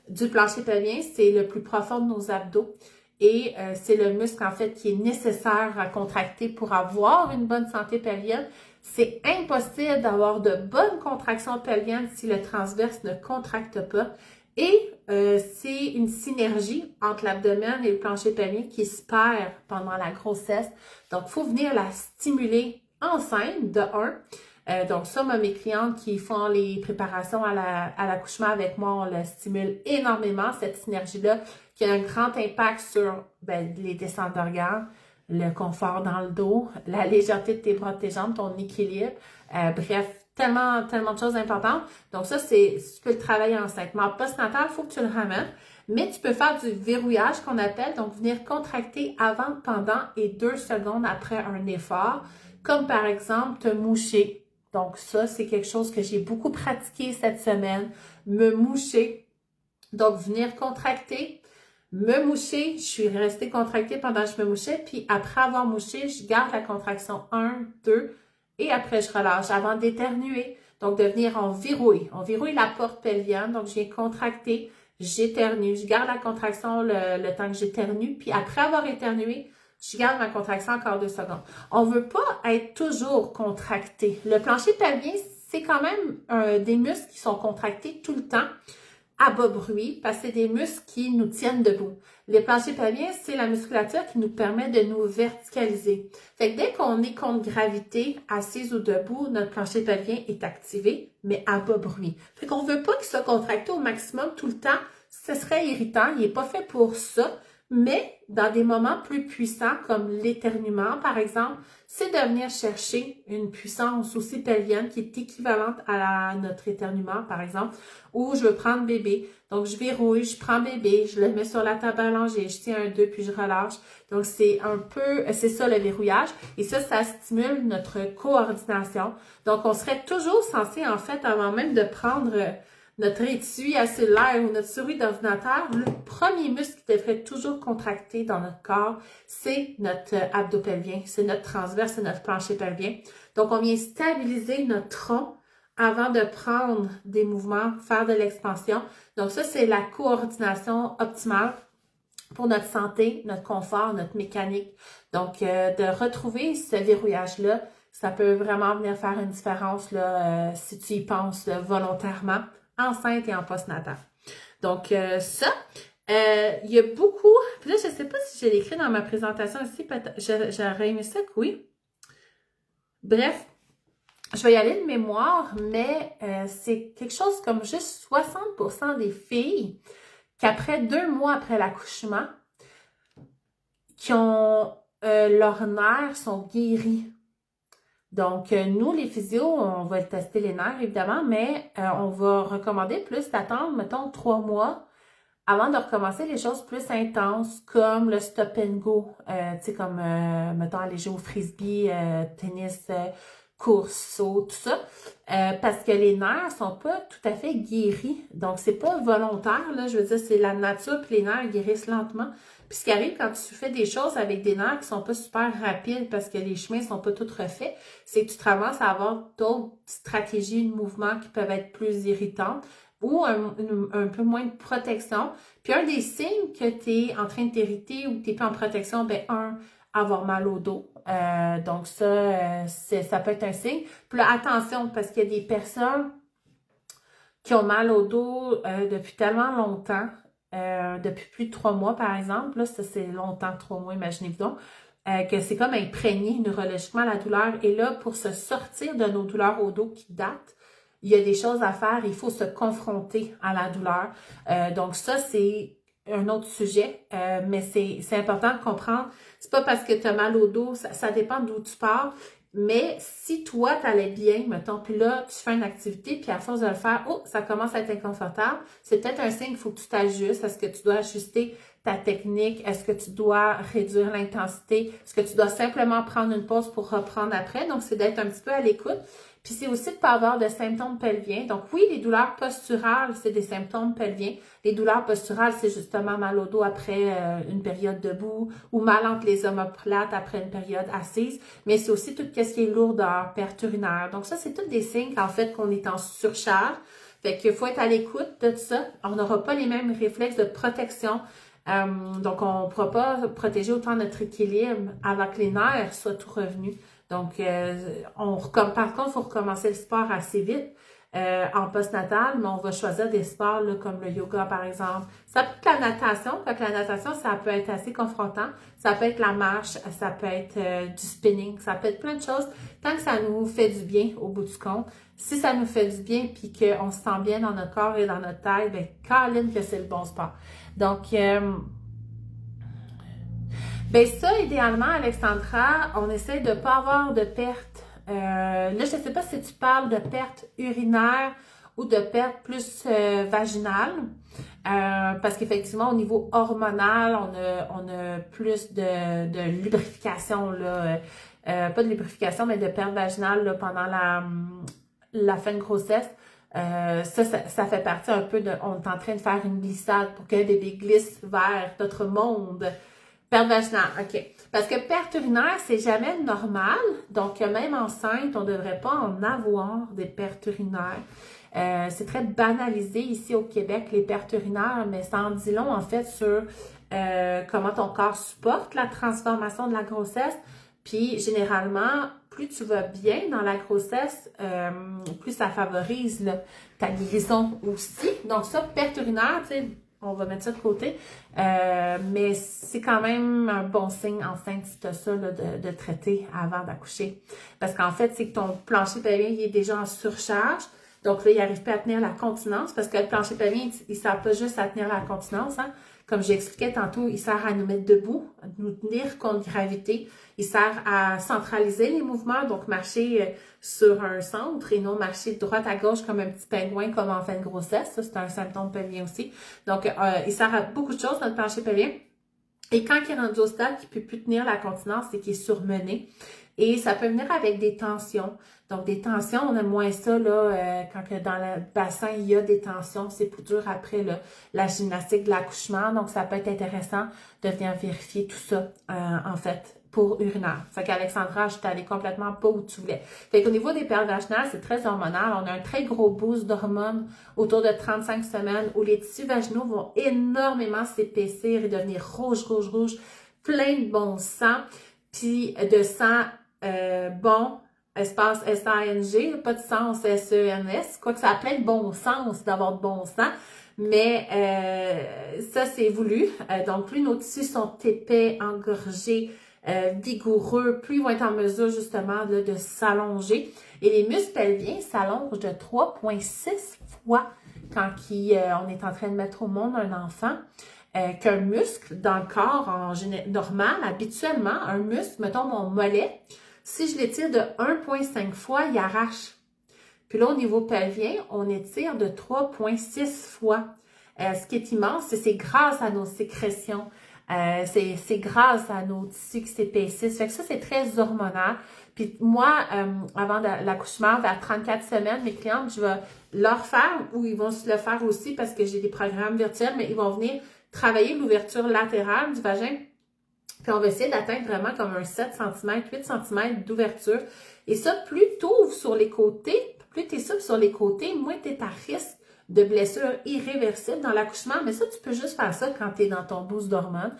du plancher pelvien, c'est le plus profond de nos abdos. Et c'est le muscle, en fait, qui est nécessaire à contracter pour avoir une bonne santé pelvienne. C'est impossible d'avoir de bonnes contractions pelviennes si le transverse ne contracte pas. Et c'est une synergie entre l'abdomen et le plancher pelvien qui se perd pendant la grossesse. Donc, il faut venir la stimuler enceinte, de 1. Donc ça, mes clientes qui font les préparations à l'accouchement avec moi, on la stimule énormément, cette synergie-là, qui a un grand impact sur les descentes d'organes, le confort dans le dos, la légèreté de tes bras, de tes jambes, ton équilibre. Bref, tellement de choses importantes. Donc ça, tu peux le travailler enceinte. Mais en postnatal, il faut que tu le ramènes. Mais tu peux faire du verrouillage qu'on appelle, donc venir contracter avant, pendant et 2 secondes après un effort, comme par exemple te moucher. Donc ça, c'est quelque chose que j'ai beaucoup pratiqué cette semaine, me moucher. Donc venir contracter, me moucher, je suis restée contractée pendant que je me mouchais, puis après avoir mouché, je garde la contraction 1, 2, et après je relâche avant d'éternuer. Donc, de venir en verrouille. On verrouille la porte pelvienne, donc je viens contracter, j'éternue, je garde la contraction le temps que j'éternue, puis après avoir éternué, je garde ma contraction encore 2 secondes. On ne veut pas être toujours contracté. Le plancher pelvien, c'est quand même des muscles qui sont contractés tout le temps à bas bruit parce que c'est des muscles qui nous tiennent debout. Les planchers pelviens, c'est la musculature qui nous permet de nous verticaliser. Fait que dès qu'on est contre gravité, assise ou debout, notre plancher pelvien est activé, mais à bas bruit. Fait qu'on veut pas qu'il soit contracté au maximum tout le temps. Ce serait irritant. Il n'est pas fait pour ça. Mais dans des moments plus puissants, comme l'éternuement, par exemple, c'est de venir chercher une puissance aussi pelvienne qui est équivalente à notre éternuement, par exemple, ou je veux prendre bébé. Donc, je verrouille, je prends bébé, je le mets sur la table allongée, je tiens un 2, puis je relâche. Donc, c'est ça le verrouillage. Et ça stimule notre coordination. Donc, on serait toujours censé, en fait, avant même de prendre notre étui à cellulaire ou notre souris d'ordinateur, le premier muscle qui devrait toujours contracter dans notre corps, c'est notre abdo-pelvien, c'est notre transverse, c'est notre plancher pelvien. Donc, on vient stabiliser notre tronc avant de prendre des mouvements, faire de l'expansion. Donc, ça, c'est la coordination optimale pour notre santé, notre confort, notre mécanique. Donc, de retrouver ce verrouillage-là, ça peut vraiment venir faire une différence là, si tu y penses là, volontairement, enceinte et en postnatal. Donc, ça, il y a beaucoup... Puis là, je ne sais pas si je l'ai écrit dans ma présentation ici. J'aurais aimé ça que oui. Bref, je vais y aller de mémoire, mais c'est quelque chose comme juste 60% des filles qu'après 2 mois après l'accouchement, qui ont leurs nerfs sont guéris. Donc, nous, les physios, on va tester les nerfs, évidemment, mais on va recommander plus d'attendre, mettons, 3 mois avant de recommencer les choses plus intenses, comme le stop and go, tu sais, comme, mettons, aller jouer au frisbee, tennis, course, saut, tout ça, parce que les nerfs sont pas tout à fait guéris. Donc, c'est pas volontaire, là, je veux dire, c'est la nature, puis les nerfs guérissent lentement. Puis ce qui arrive quand tu fais des choses avec des nerfs qui sont pas super rapides parce que les chemins sont pas tous refaits, c'est que tu te ramasses à avoir d'autres stratégies de mouvement qui peuvent être plus irritantes ou un peu moins de protection. Puis un des signes que tu es en train de t'irriter ou que tu n'es pas en protection, ben avoir mal au dos. Donc ça peut être un signe. Puis là, attention, parce qu'il y a des personnes qui ont mal au dos depuis tellement longtemps, depuis plus de 3 mois, par exemple, là, ça c'est longtemps, 3 mois, imaginez-vous donc, que c'est comme imprégné neurologiquement la douleur. Et là, pour se sortir de nos douleurs au dos qui datent, il y a des choses à faire, il faut se confronter à la douleur. Donc ça, c'est un autre sujet, mais c'est important de comprendre. C'est pas parce que tu as mal au dos, ça dépend d'où tu pars. Mais si toi, tu allais bien, mettons, puis là, tu fais une activité, puis à force de le faire, oh, ça commence à être inconfortable, c'est peut-être un signe qu'il faut que tu t'ajustes. Est-ce que tu dois ajuster ta technique? Est-ce que tu dois réduire l'intensité? Est-ce que tu dois simplement prendre une pause pour reprendre après? Donc, c'est d'être un petit peu à l'écoute. Puis c'est aussi de ne pas avoir de symptômes pelviens. Donc oui, les douleurs posturales, c'est des symptômes pelviens. Les douleurs posturales, c'est justement mal au dos après une période debout ou mal entre les omoplates après une période assise. Mais c'est aussi tout ce qui est lourdeur, perte urinaire. Donc ça, c'est tous des signes qu'en fait qu'on est en surcharge. Fait qu'il faut être à l'écoute de tout ça. On n'aura pas les mêmes réflexes de protection. Donc on ne pourra pas protéger autant notre équilibre avant que les nerfs soient tout revenus. Donc, par contre, il faut recommencer le sport assez vite en postnatal, mais on va choisir des sports là, comme le yoga, par exemple. Ça peut être la natation, parce que la natation, ça peut être assez confrontant. Ça peut être la marche, ça peut être du spinning, ça peut être plein de choses. Tant que ça nous fait du bien au bout du compte, si ça nous fait du bien puis qu'on se sent bien dans notre corps et dans notre tête, bien, Caroline, que c'est le bon sport. Donc, ben ça, idéalement, Alexandra, on essaie de ne pas avoir de perte. Là, je ne sais pas si tu parles de perte urinaire ou de perte plus vaginale. Parce qu'effectivement, au niveau hormonal, on a plus de lubrification, là, pas de lubrification, mais de perte vaginale là, pendant la fin de grossesse. Ça fait partie un peu de, on est en train de faire une glissade pour que le bébé glisse vers notre monde. Perte vaginale, OK. Parce que perte urinaire, c'est jamais normal. Donc, même enceinte, on ne devrait pas en avoir des pertes urinaires. C'est très banalisé ici au Québec, les pertes urinaires, mais ça en dit long, en fait, sur comment ton corps supporte la transformation de la grossesse. Puis, généralement, plus tu vas bien dans la grossesse, plus ça favorise là, ta guérison aussi. Donc, ça, perte urinaire, tu sais, on va mettre ça de côté. Mais c'est quand même un bon signe enceinte si tu as ça là, de traiter avant d'accoucher. Parce qu'en fait, c'est que ton plancher pelvien il est déjà en surcharge. Donc là, il n'arrive pas à tenir la continence parce que le plancher pelvien, il ne sert pas juste à tenir la continence. Hein. Comme j'expliquais tantôt, il sert à nous mettre debout, à nous tenir contre gravité. Il sert à centraliser les mouvements, donc marcher sur un centre et non marcher de droite à gauche comme un petit pingouin comme en fin de grossesse. Ça, c'est un symptôme pelvien aussi. Donc, il sert à beaucoup de choses, notre plancher pelvien. Et quand il est rendu au stade qu'il ne peut plus tenir la continence, c'est qu'il est surmené. Et ça peut venir avec des tensions. Donc, des tensions, on aime moins ça là, quand dans le bassin, il y a des tensions. C'est plus dur après là, la gymnastique de l'accouchement. Donc, ça peut être intéressant de venir vérifier tout ça, en fait, pour urinaire. Fait qu'Alexandra, je suis allée complètement pas où tu voulais. Fait qu'au niveau des pertes vaginales, c'est très hormonal. On a un très gros boost d'hormones autour de 35 semaines où les tissus vaginaux vont énormément s'épaissir et devenir rouge, plein de bon sang, puis de sang bon, espace S-A-N-G, pas de sens S-E-N-S, quoique ça a plein de bon sens d'avoir de bon sang, mais ça c'est voulu. Donc plus nos tissus sont épais, engorgés, vigoureux, plus ils vont être en mesure justement là, de s'allonger. Et les muscles pelviens s'allongent de 3,6 fois quand on est en train de mettre au monde un enfant. Qu'un muscle dans le corps normal, habituellement, un muscle, mettons mon mollet, si je l'étire de 1,5 fois, il arrache. Puis là, au niveau pelvien, on étire de 3,6 fois. Ce qui est immense, c'est grâce à nos sécrétions. C'est grâce à nos tissus qui s'épaississent. Fait que ça, c'est très hormonal. Puis moi, avant l'accouchement, vers 34 semaines, mes clientes, je vais leur faire, ou ils vont se le faire aussi parce que j'ai des programmes virtuels, mais ils vont venir travailler l'ouverture latérale du vagin. Puis on va essayer d'atteindre vraiment comme un 7 cm, 8 cm d'ouverture. Et ça, plus tu ouvres sur les côtés, plus tu es souple sur les côtés, moins tu es à risque de blessures irréversibles dans l'accouchement. Mais ça, tu peux juste faire ça quand tu es dans ton boost d'hormones.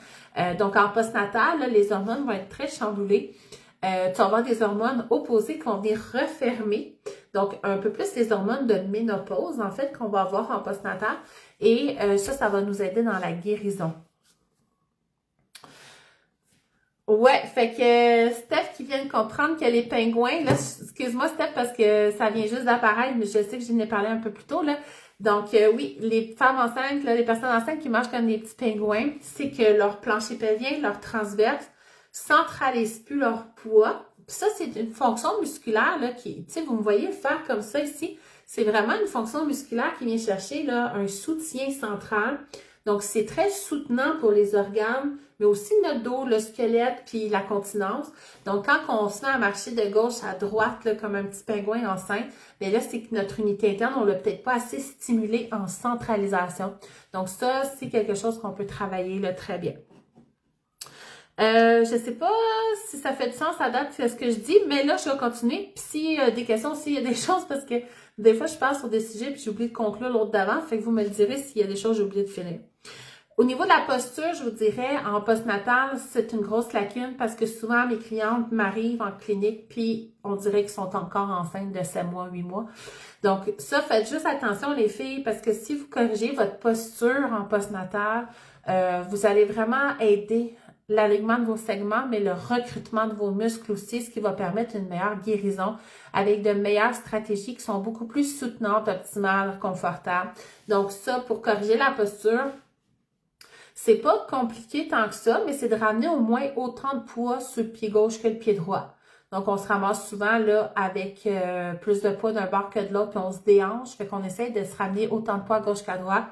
Donc en postnatal, là, les hormones vont être très chamboulées. Tu vas avoir des hormones opposées qui vont venir refermer. Donc, un peu plus les hormones de ménopause, en fait, qu'on va avoir en postnatal. Et ça va nous aider dans la guérison. Ouais, fait que Steph qui vient de comprendre que les pingouins, là, excuse-moi Steph parce que ça vient juste d'apparaître, mais je sais que je n'ai parlé un peu plus tôt, là. Donc, oui, les femmes enceintes, là, les personnes enceintes qui marchent comme des petits pingouins, c'est que leur plancher pelvien, leur transverse, centralisent plus leur poids. Puis ça, c'est une fonction musculaire, là, qui, tu sais, vous me voyez faire comme ça ici. C'est vraiment une fonction musculaire qui vient chercher, là, un soutien central. Donc, c'est très soutenant pour les organes, mais aussi notre dos, le squelette, puis la continence. Donc, quand on se met à marcher de gauche à droite, là, comme un petit pingouin enceinte, bien là, c'est que notre unité interne, on l'a peut-être pas assez stimulé en centralisation. Donc, ça, c'est quelque chose qu'on peut travailler là, très bien. Je sais pas si ça fait du sens à date ce que je dis, mais là, je vais continuer. Puis s'il y a des questions, s'il y a des choses, parce que des fois, je passe sur des sujets puis j'oublie de conclure l'autre d'avant. Fait que vous me le direz s'il y a des choses que j'ai oublié de finir. Au niveau de la posture, je vous dirais, en postnatal, c'est une grosse lacune parce que souvent, mes clientes m'arrivent en clinique puis on dirait qu'ils sont encore enceintes de 7 mois, 8 mois. Donc, ça, faites juste attention les filles parce que si vous corrigez votre posture en postnatal, vous allez vraiment aider l'alignement de vos segments, mais le recrutement de vos muscles aussi, ce qui va permettre une meilleure guérison avec de meilleures stratégies qui sont beaucoup plus soutenantes, optimales, confortables. Donc ça, pour corriger la posture, c'est pas compliqué tant que ça, mais c'est de ramener au moins autant de poids sur le pied gauche que le pied droit. Donc, on se ramasse souvent là avec plus de poids d'un bord que de l'autre, puis on se déhanche, fait qu'on essaie de se ramener autant de poids à gauche qu'à droite.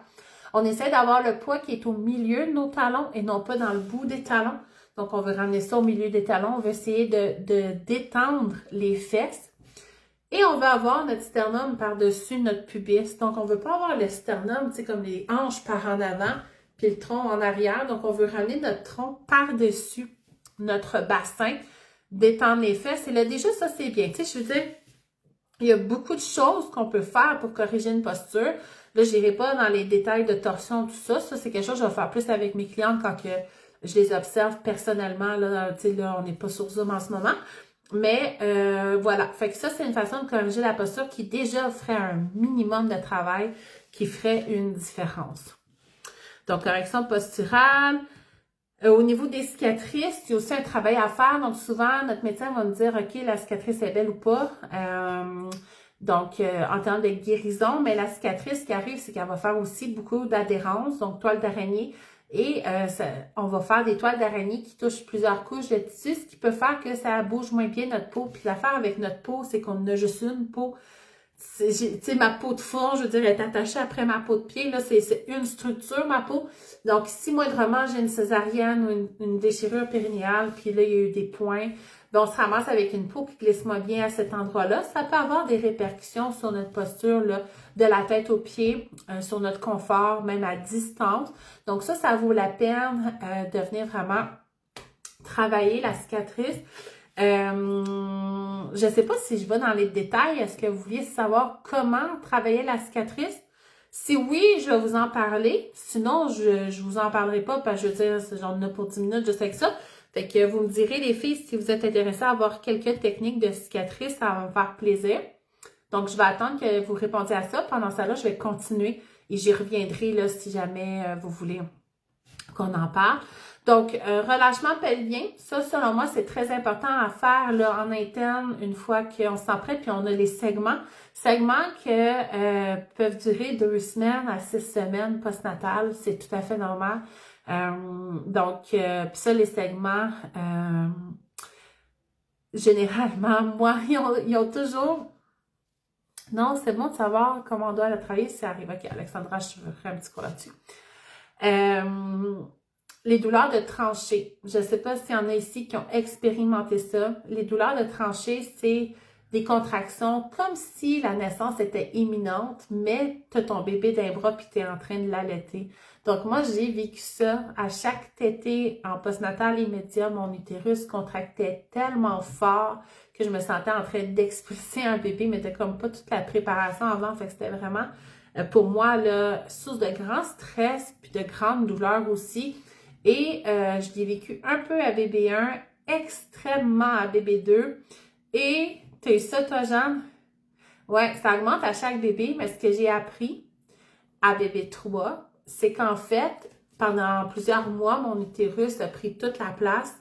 On essaie d'avoir le poids qui est au milieu de nos talons et non pas dans le bout des talons. Donc, on veut ramener ça au milieu des talons. On veut essayer de détendre les fesses Et on va avoir notre sternum par-dessus notre pubis. Donc, on ne veut pas avoir le sternum, tu sais, comme les hanches par en avant, puis le tronc en arrière. Donc, on veut ramener notre tronc par-dessus notre bassin, détendre les fesses. Et là, déjà, ça, c'est bien. Tu sais, je veux dire, il y a beaucoup de choses qu'on peut faire pour corriger une posture. Là, je n'irai pas dans les détails de torsion, tout ça. Ça, c'est quelque chose que je vais faire plus avec mes clientes quand que je les observe personnellement. Là, tu sais, là, on n'est pas sur Zoom en ce moment. Mais voilà, fait que ça, c'est une façon de corriger la posture qui déjà ferait un minimum de travail qui ferait une différence. Donc, correction posturale. Au niveau des cicatrices, il y a aussi un travail à faire. Donc, souvent, notre médecin va nous dire, OK, la cicatrice est belle ou pas. En termes de guérison, mais la cicatrice qui arrive, c'est qu'elle va faire aussi beaucoup d'adhérence, donc toile d'araignée. Et on va faire des toiles d'araignée qui touchent plusieurs couches de tissu, ce qui peut faire que ça bouge moins bien notre peau. Puis l'affaire avec notre peau, c'est qu'on a juste une peau. Tu sais, ma peau de fond, je veux dire, elle est attachée après ma peau de pied. Là, c'est une structure, ma peau. Donc, si moindrement j'ai une césarienne ou une déchirure périnéale, puis là, il y a eu des points, ben, on se ramasse avec une peau qui glisse moins bien à cet endroit-là. Ça peut avoir des répercussions sur notre posture, là, de la tête aux pieds, sur notre confort, même à distance. Donc ça vaut la peine de venir vraiment travailler la cicatrice. Je ne sais pas si je vais dans les détails. Est-ce que vous vouliez savoir comment travailler la cicatrice? Si oui, je vais vous en parler. Sinon, je vous en parlerai pas parce que je veux dire, j'en ai pour 10 minutes, je sais que ça. Fait que vous me direz, les filles, si vous êtes intéressées à avoir quelques techniques de cicatrice, ça va me faire plaisir. Donc, je vais attendre que vous répondiez à ça. Pendant ça, là, je vais continuer et j'y reviendrai là, si jamais vous voulez qu'on en parle. Donc, relâchement pelvien, ça, selon moi, c'est très important à faire là, en interne une fois qu'on s'en prête. Puis, on a les segments. Segments que peuvent durer 2 semaines à 6 semaines postnatales. C'est tout à fait normal. Puis ça, les segments, généralement, moi, ils ont toujours... Non, c'est bon de savoir comment on doit le travailler si ça arrive. OK, Alexandra, je ferai un petit cours là-dessus. Les douleurs de tranchée. Je ne sais pas s'il y en a ici qui ont expérimenté ça. Les douleurs de tranchée, c'est des contractions comme si la naissance était imminente, mais tu as ton bébé d'un bras puis tu es en train de l'allaiter. Donc moi, j'ai vécu ça. À chaque tétée en postnatal immédiat, mon utérus contractait tellement fort que je me sentais en train d'expulser un bébé, mais c'était comme pas toute la préparation avant. Fait que c'était vraiment, pour moi, là, source de grand stress puis de grande douleur aussi. Et je l'ai vécu un peu à bébé 1, extrêmement à bébé 2. Et tu as eu ça, toi, Jeanne? Ouais, ça augmente à chaque bébé, mais ce que j'ai appris à bébé 3, c'est qu'en fait, pendant plusieurs mois, mon utérus a pris toute la place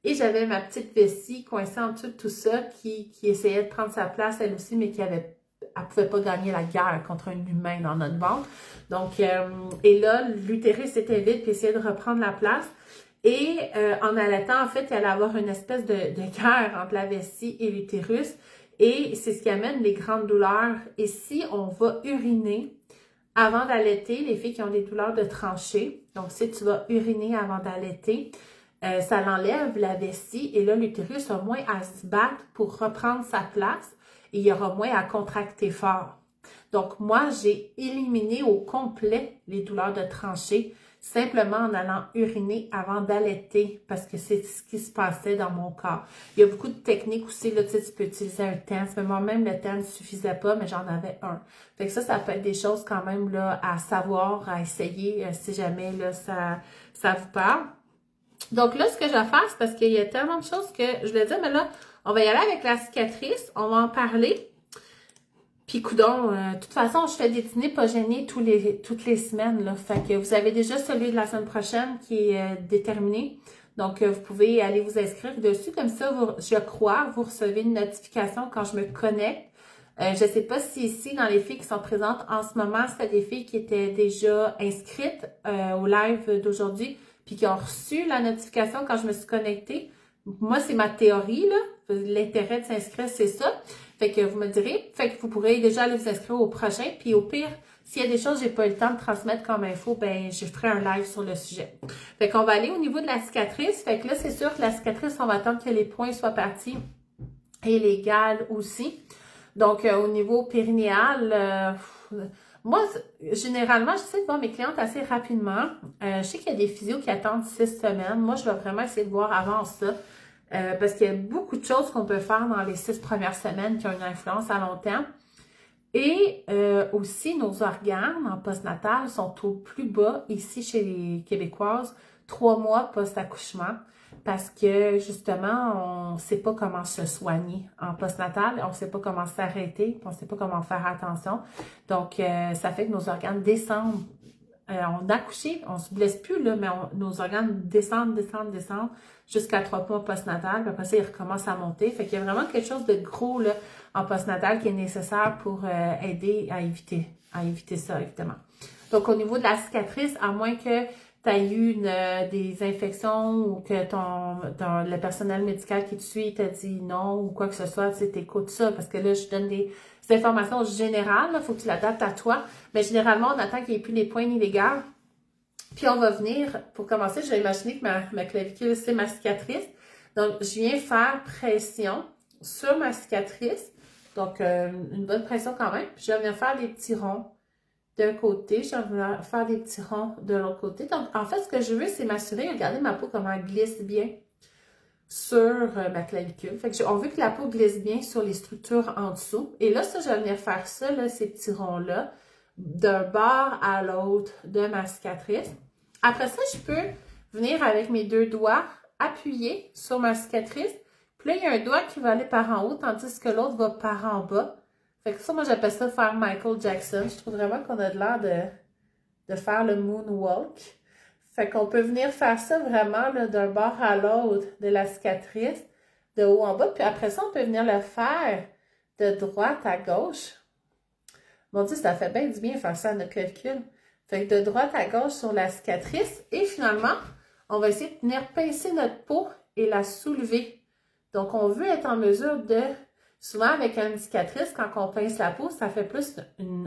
et j'avais ma petite vessie coincée en dessous de tout ça qui essayait de prendre sa place elle aussi, mais elle pouvait pas gagner la guerre contre un humain dans notre ventre. Donc, et là, l'utérus était vide puis essayait de reprendre la place. Et en allaitant, en fait, il allait avoir une espèce de guerre entre la vessie et l'utérus. Et c'est ce qui amène les grandes douleurs. Et si on va uriner avant d'allaiter, les filles qui ont des douleurs de tranchée, donc si tu vas uriner avant d'allaiter, ça l'enlève la vessie et là, l'utérus a moins à se battre pour reprendre sa place et il y aura moins à contracter fort. Donc, moi, j'ai éliminé au complet les douleurs de tranchée simplement en allant uriner avant d'allaiter parce que c'est ce qui se passait dans mon corps. Il y a beaucoup de techniques aussi, là, tu sais, tu peux utiliser un TENS, mais moi-même, le TENS ne suffisait pas, mais j'en avais un. Fait que ça peut être des choses quand même là à savoir, à essayer si jamais là ça vous parle. Donc là, ce que je vais faire, c'est parce qu'il y a tellement de choses que je voulais dire, mais là, on va y aller avec la cicatrice, on va en parler. Puis, coudonc, de toute façon, je fais des dîners pas gênés toutes les semaines, là. Fait que vous avez déjà celui de la semaine prochaine qui est déterminé. Donc, vous pouvez aller vous inscrire dessus. Comme ça, je crois, vous recevez une notification quand je me connecte. Je ne sais pas si ici, dans les filles qui sont présentes en ce moment, c'est des filles qui étaient déjà inscrites au live d'aujourd'hui, puis qui ont reçu la notification quand je me suis connectée. Moi, c'est ma théorie, là. L'intérêt de s'inscrire, c'est ça. Fait que vous me direz, fait que vous pourrez déjà aller vous inscrire au prochain. Puis au pire, s'il y a des choses que j'ai pas eu le temps de transmettre comme info, ben je ferai un live sur le sujet. Fait qu'on va aller au niveau de la cicatrice. Fait que là, c'est sûr que la cicatrice, on va attendre que les points soient partis et les gales aussi. Donc, au niveau périnéal, moi, généralement, j'essaie de voir mes clientes assez rapidement. Je sais qu'il y a des physios qui attendent 6 semaines. Moi, je vais vraiment essayer de voir avant ça. Parce qu'il y a beaucoup de choses qu'on peut faire dans les 6 premières semaines qui ont une influence à long terme. Et aussi, nos organes en postnatal sont au plus bas ici chez les Québécoises, 3 mois post-accouchement. Parce que, justement, on ne sait pas comment se soigner en postnatal, on ne sait pas comment s'arrêter, on ne sait pas comment faire attention. Donc, ça fait que nos organes descendent. On a accouché, on ne se blesse plus, là, mais nos organes descendent jusqu'à 3 mois postnatal. Puis après ça, ils recommencent à monter. Fait qu'il y a vraiment quelque chose de gros là, en postnatal qui est nécessaire pour aider à éviter ça, évidemment. Donc, au niveau de la cicatrice, à moins que tu as eu des infections ou que le personnel médical qui te suit t'a dit non ou quoi que ce soit, tu sais, t'écoutes ça parce que là, je donne des informations générales, il faut que tu l'adaptes à toi. Mais généralement, on attend qu'il n'y ait plus les points ni les gars. Puis on va venir, pour commencer, je vais imaginer que ma clavicule, c'est ma cicatrice. Donc, je viens faire pression sur ma cicatrice. Donc, une bonne pression quand même. Puis je vais venir faire des petits ronds d'un côté, je vais faire des petits ronds de l'autre côté. Donc, en fait, ce que je veux, c'est m'assurer, regardez ma peau, comment elle glisse bien sur ma clavicule. Fait que on veut que la peau glisse bien sur les structures en dessous. Et là, ça, je vais venir faire ça, là, ces petits ronds-là, d'un bord à l'autre de ma cicatrice. Après ça, je peux venir avec mes 2 doigts appuyer sur ma cicatrice. Puis là, il y a un doigt qui va aller par en haut, tandis que l'autre va par en bas. Fait que ça, moi, j'appelle ça faire Michael Jackson. Je trouve vraiment qu'on a de l'air de faire le moonwalk. Fait qu'on peut venir faire ça vraiment d'un bord à l'autre de la cicatrice, de haut en bas. Puis après ça, on peut venir le faire de droite à gauche. Mon Dieu, ça fait bien du bien faire ça à notre clavicule. Fait que de droite à gauche sur la cicatrice. Et finalement, on va essayer de venir pincer notre peau et la soulever. Donc, on veut être en mesure de... Souvent, avec une cicatrice, quand on pince la peau, ça fait plus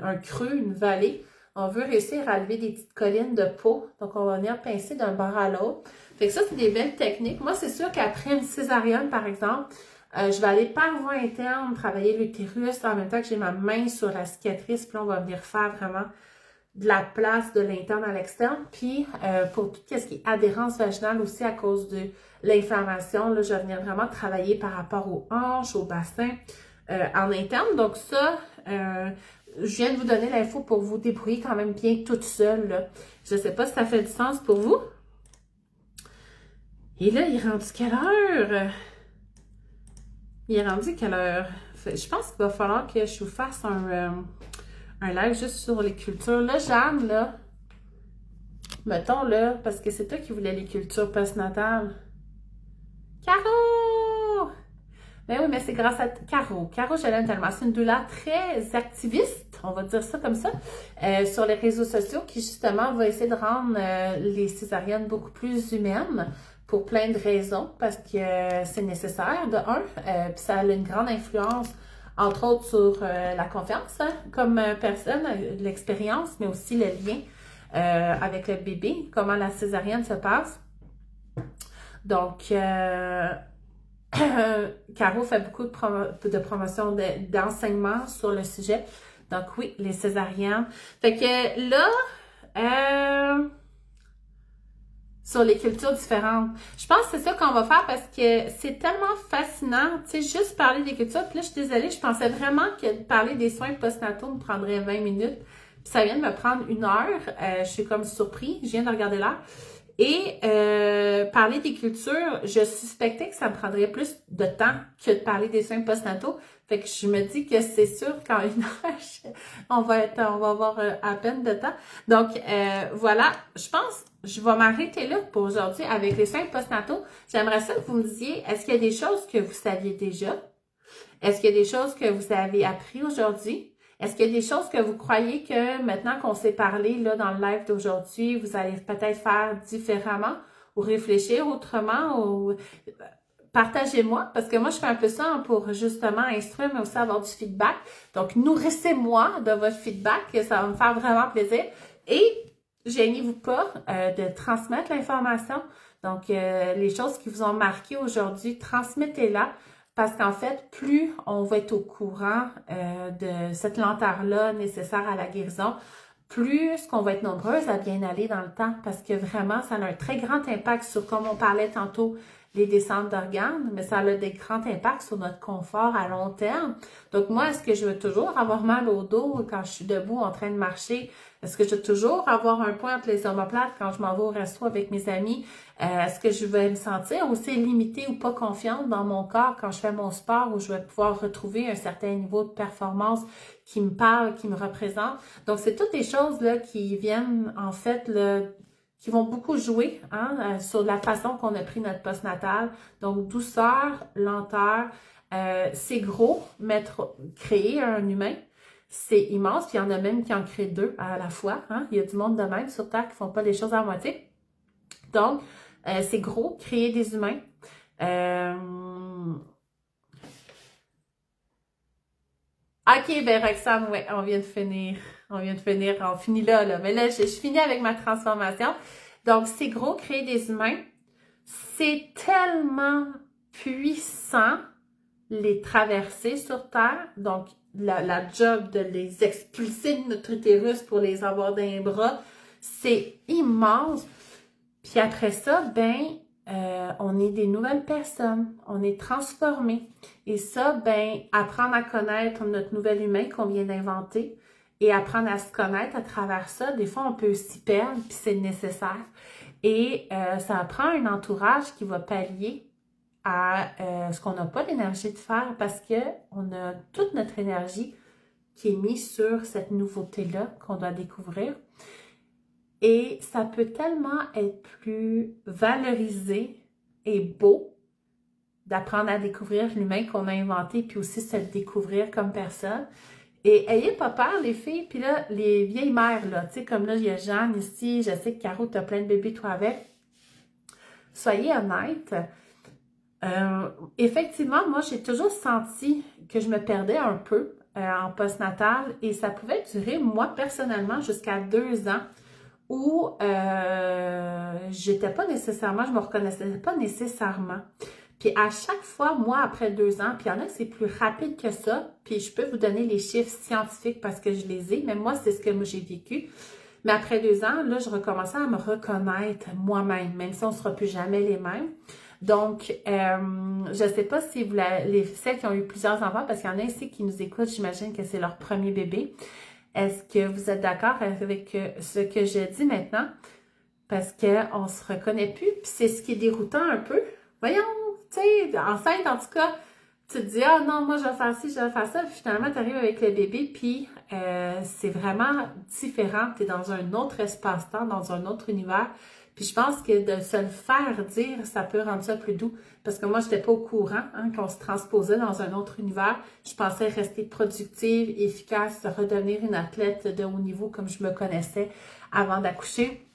un creux, une vallée. On veut réussir à lever des petites collines de peau. Donc, on va venir pincer d'un bord à l'autre. Fait que ça, c'est des belles techniques. Moi, c'est sûr qu'après une césarienne, par exemple, je vais aller par voie interne, travailler l'utérus en même temps que j'ai ma main sur la cicatrice. Puis là, on va venir faire vraiment de la place de l'interne à l'externe. Puis, pour tout ce qui est adhérence vaginale aussi à cause de l'inflammation, là, je vais venir vraiment travailler par rapport aux hanches, au bassin en interne. Donc ça, je viens de vous donner l'info pour vous débrouiller quand même bien toute seule. Là. Je ne sais pas si ça fait du sens pour vous. Et là, il est rendu quelle heure? Il est rendu quelle heure? Je pense qu'il va falloir que je vous fasse un live juste sur les cultures. Là, Jeanne, là, mettons là, parce que c'est toi qui voulais les cultures postnatales. Caro! Ben oui, mais c'est grâce à Caro. Caro, je l'aime tellement. C'est une doula très activiste, on va dire ça comme ça, sur les réseaux sociaux qui, justement, va essayer de rendre les césariennes beaucoup plus humaines pour plein de raisons, parce que c'est nécessaire, de un, puis ça a une grande influence, entre autres, sur la confiance, hein, comme personne, l'expérience, mais aussi le lien avec le bébé, comment la césarienne se passe. Donc, Caro fait beaucoup de promotion d'enseignement sur le sujet. Donc oui, les césariennes. Fait que là, sur les cultures différentes, je pense que c'est ça qu'on va faire parce que c'est tellement fascinant, tu sais, juste parler des cultures. Puis là, je suis désolée, je pensais vraiment que parler des soins postnataux me prendrait 20 minutes. Puis ça vient de me prendre 1 heure. Je suis comme surpris, je viens de regarder l'heure. Et parler des cultures, je suspectais que ça me prendrait plus de temps que de parler des soins postnataux. Fait que je me dis que c'est sûr qu'en 1 heure, on va avoir à peine de temps. Donc, voilà, je pense, je vais m'arrêter là pour aujourd'hui avec les soins postnataux. J'aimerais ça que vous me disiez, est-ce qu'il y a des choses que vous saviez déjà? Est-ce qu'il y a des choses que vous avez appris aujourd'hui? Est-ce qu'il y a des choses que vous croyez que maintenant qu'on s'est parlé là, dans le live d'aujourd'hui, vous allez peut-être faire différemment ou réfléchir autrement ou partagez-moi parce que moi je fais un peu ça pour justement instruire mais aussi avoir du feedback. Donc nourrissez-moi de votre feedback, ça va me faire vraiment plaisir et gênez-vous pas de transmettre l'information. Donc les choses qui vous ont marqué aujourd'hui, transmettez-la. parce qu'en fait, plus on va être au courant de cette lenteur-là nécessaire à la guérison, plus qu'on va être nombreuses à bien aller dans le temps, parce que vraiment, ça a un très grand impact sur, comme on parlait tantôt, les descentes d'organes, mais ça a des grands impacts sur notre confort à long terme. Donc moi, est-ce que je veux toujours avoir mal au dos quand je suis debout en train de marcher? Est-ce que je veux toujours avoir un point entre les omoplates quand je m'en vais au resto avec mes amis? Est-ce que je vais me sentir aussi limitée ou pas confiante dans mon corps quand je fais mon sport, où je vais pouvoir retrouver un certain niveau de performance qui me parle, qui me représente? Donc, c'est toutes des choses là qui viennent en fait là, qui vont beaucoup jouer sur la façon qu'on a pris notre postnatal. Donc, douceur, lenteur, c'est gros, créer un humain, c'est immense, puis il y en a même qui en créent deux à la fois. Il y a du monde de même sur Terre qui font pas les choses à moitié. Donc, c'est gros, créer des humains. OK, ben Roxane, ouais, on vient de finir. On finit là. Mais là, je finis avec ma transformation. Donc, c'est gros, créer des humains. C'est tellement puissant, les traverser sur Terre. Donc, la job de les expulser de notre utérus pour les avoir dans les bras, c'est immense. Puis après ça, ben, on est des nouvelles personnes, on est transformés. Et ça, ben, apprendre à connaître notre nouvel humain qu'on vient d'inventer et apprendre à se connaître à travers ça, des fois, on peut s'y perdre, puis c'est nécessaire. Et ça prend un entourage qui va pallier à ce qu'on n'a pas l'énergie de faire parce qu'on a toute notre énergie qui est mise sur cette nouveauté-là qu'on doit découvrir. Et ça peut tellement être plus valorisé et beau d'apprendre à découvrir l'humain qu'on a inventé, puis aussi se découvrir comme personne. Et ayez pas peur, les filles, puis là, les vieilles mères, là, tu sais, comme là, il y a Jeanne ici, je sais que Caro, t'as plein de bébés, toi, avec. Soyez honnêtes. Effectivement, moi, j'ai toujours senti que je me perdais un peu en postnatal et ça pouvait durer, moi, personnellement, jusqu'à 2 ans où j'étais pas nécessairement, je me reconnaissais pas nécessairement. Puis à chaque fois, moi, après 2 ans, puis il y en a que c'est plus rapide que ça, puis je peux vous donner les chiffres scientifiques parce que je les ai, mais moi, c'est ce que moi j'ai vécu. Mais après 2 ans, là, je recommençais à me reconnaître moi-même, même si on ne sera plus jamais les mêmes. Donc, je ne sais pas si vous celles qui ont eu plusieurs enfants, parce qu'il y en a ici qui nous écoutent, j'imagine que c'est leur premier bébé. Est-ce que vous êtes d'accord avec ce que je dis maintenant? Parce qu'on ne se reconnaît plus, puis c'est ce qui est déroutant un peu. Voyons, tu sais, enceinte en tout cas, tu te dis « Ah non, moi je vais faire ci, je vais faire ça », puis finalement tu arrives avec le bébé, puis c'est vraiment différent, tu es dans un autre espace-temps, dans un autre univers. Puis je pense que de se le faire dire, ça peut rendre ça plus doux. Parce que moi, je n'étais pas au courant qu'on se transposait dans un autre univers. Je pensais rester productive, efficace, redevenir une athlète de haut niveau comme je me connaissais avant d'accoucher.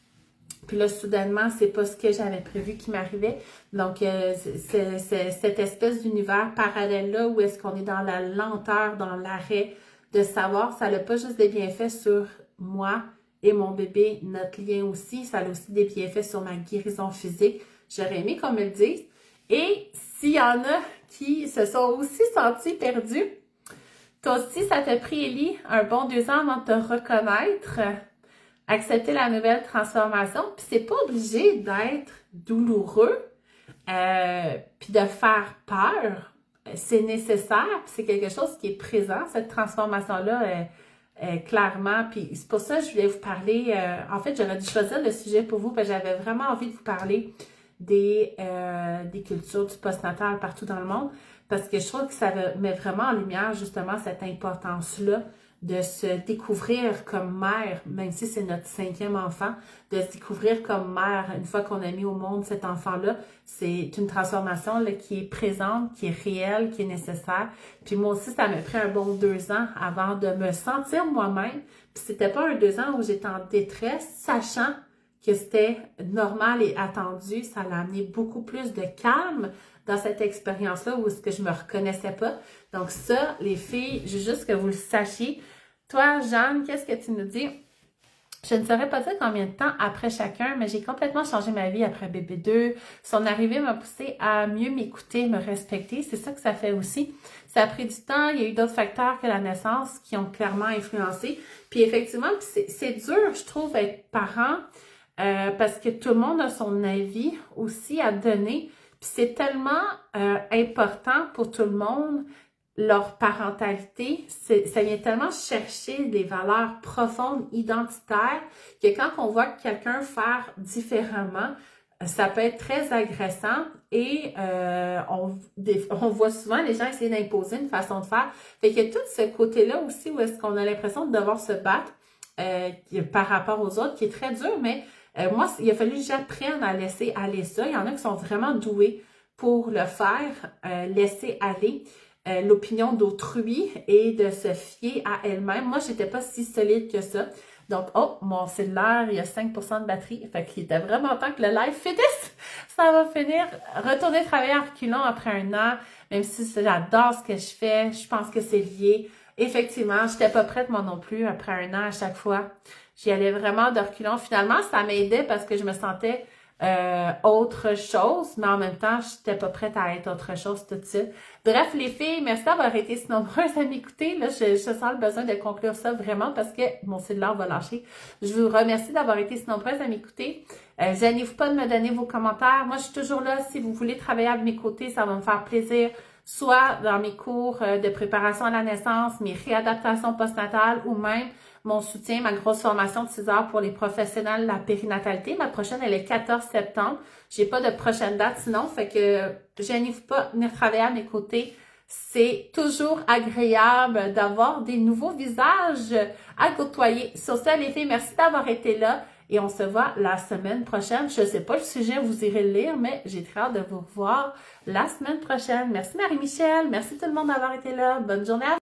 Puis là, soudainement, c'est pas ce que j'avais prévu qui m'arrivait. Donc, c'est cette espèce d'univers parallèle-là où est-ce qu'on est dans la lenteur, dans l'arrêt, de savoir, ça n'a pas juste des bienfaits sur moi, et mon bébé, notre lien aussi, ça a aussi des bienfaits sur ma guérison physique. J'aurais aimé qu'on me le dise. Et s'il y en a qui se sont aussi sentis perdus, toi aussi, ça t'a pris, Élie, un bon 2 ans avant de te reconnaître, accepter la nouvelle transformation. Puis c'est pas obligé d'être douloureux, puis de faire peur. C'est nécessaire, puis c'est quelque chose qui est présent, cette transformation-là, clairement, puis c'est pour ça que je voulais vous parler, en fait j'aurais dû choisir le sujet pour vous, parce que j'avais vraiment envie de vous parler des cultures du postnatal partout dans le monde, parce que je trouve que ça met vraiment en lumière justement cette importance-là de se découvrir comme mère, même si c'est notre 5e enfant, de se découvrir comme mère une fois qu'on a mis au monde cet enfant-là. C'est une transformation là, qui est présente, qui est réelle, qui est nécessaire. Puis moi aussi, ça m'a pris un bon 2 ans avant de me sentir moi-même. Puis c'était pas un 2 ans où j'étais en détresse, sachant que c'était normal et attendu. Ça l'a amené beaucoup plus de calme dans cette expérience-là où est-ce que je me reconnaissais pas. Donc ça, les filles, je veux juste que vous le sachiez. Toi, Jeanne, qu'est-ce que tu nous dis? Je ne saurais pas dire combien de temps après chacun, mais j'ai complètement changé ma vie après bébé 2. Son arrivée m'a poussé à mieux m'écouter, me respecter. C'est ça que ça fait aussi. Ça a pris du temps. Il y a eu d'autres facteurs que la naissance qui ont clairement influencé. Puis effectivement, c'est dur, je trouve, être parent parce que tout le monde a son avis aussi à donner. Puis c'est tellement important pour tout le monde. Leur parentalité, ça vient tellement chercher des valeurs profondes, identitaires, que quand on voit quelqu'un faire différemment, ça peut être très agressant et on voit souvent les gens essayer d'imposer une façon de faire. Fait qu'il y a tout ce côté-là aussi où est-ce qu'on a l'impression de devoir se battre par rapport aux autres, qui est très dur, mais moi, il a fallu que j'apprenne à laisser aller ça. Il y en a qui sont vraiment doués pour le faire, laisser aller l'opinion d'autrui et de se fier à elle-même. Moi, j'étais pas si solide que ça. Donc, oh, mon cellulaire, il y a 5% de batterie. Fait qu'il était vraiment temps que le live finisse. Ça va finir. Retourner travailler à reculons après 1 an, même si j'adore ce que je fais, je pense que c'est lié. Effectivement, j'étais pas prête moi non plus après 1 an à chaque fois. J'y allais vraiment de reculons. Finalement, ça m'aidait parce que je me sentais autre chose, mais en même temps, je n'étais pas prête à être autre chose tout de suite. Bref, les filles, merci d'avoir été si nombreuses à m'écouter. Là, je sens le besoin de conclure ça vraiment parce que mon cellulaire va lâcher. Je vous remercie d'avoir été si nombreuses à m'écouter. Gênez-vous pas de me donner vos commentaires. Moi, je suis toujours là. Si vous voulez travailler à mes côtés, ça va me faire plaisir. Soit dans mes cours de préparation à la naissance, mes réadaptations postnatales ou même mon soutien, ma grosse formation de 6 heures pour les professionnels de la périnatalité. Ma prochaine, elle est 14 septembre. J'ai pas de prochaine date sinon, fait que gênez-vous pas de venir travailler à mes côtés. C'est toujours agréable d'avoir des nouveaux visages à côtoyer. Sur ça, les filles, merci d'avoir été là et on se voit la semaine prochaine. Je sais pas le sujet, vous irez le lire, mais j'ai très hâte de vous revoir la semaine prochaine. Merci Marie-Michel, merci tout le monde d'avoir été là. Bonne journée à vous.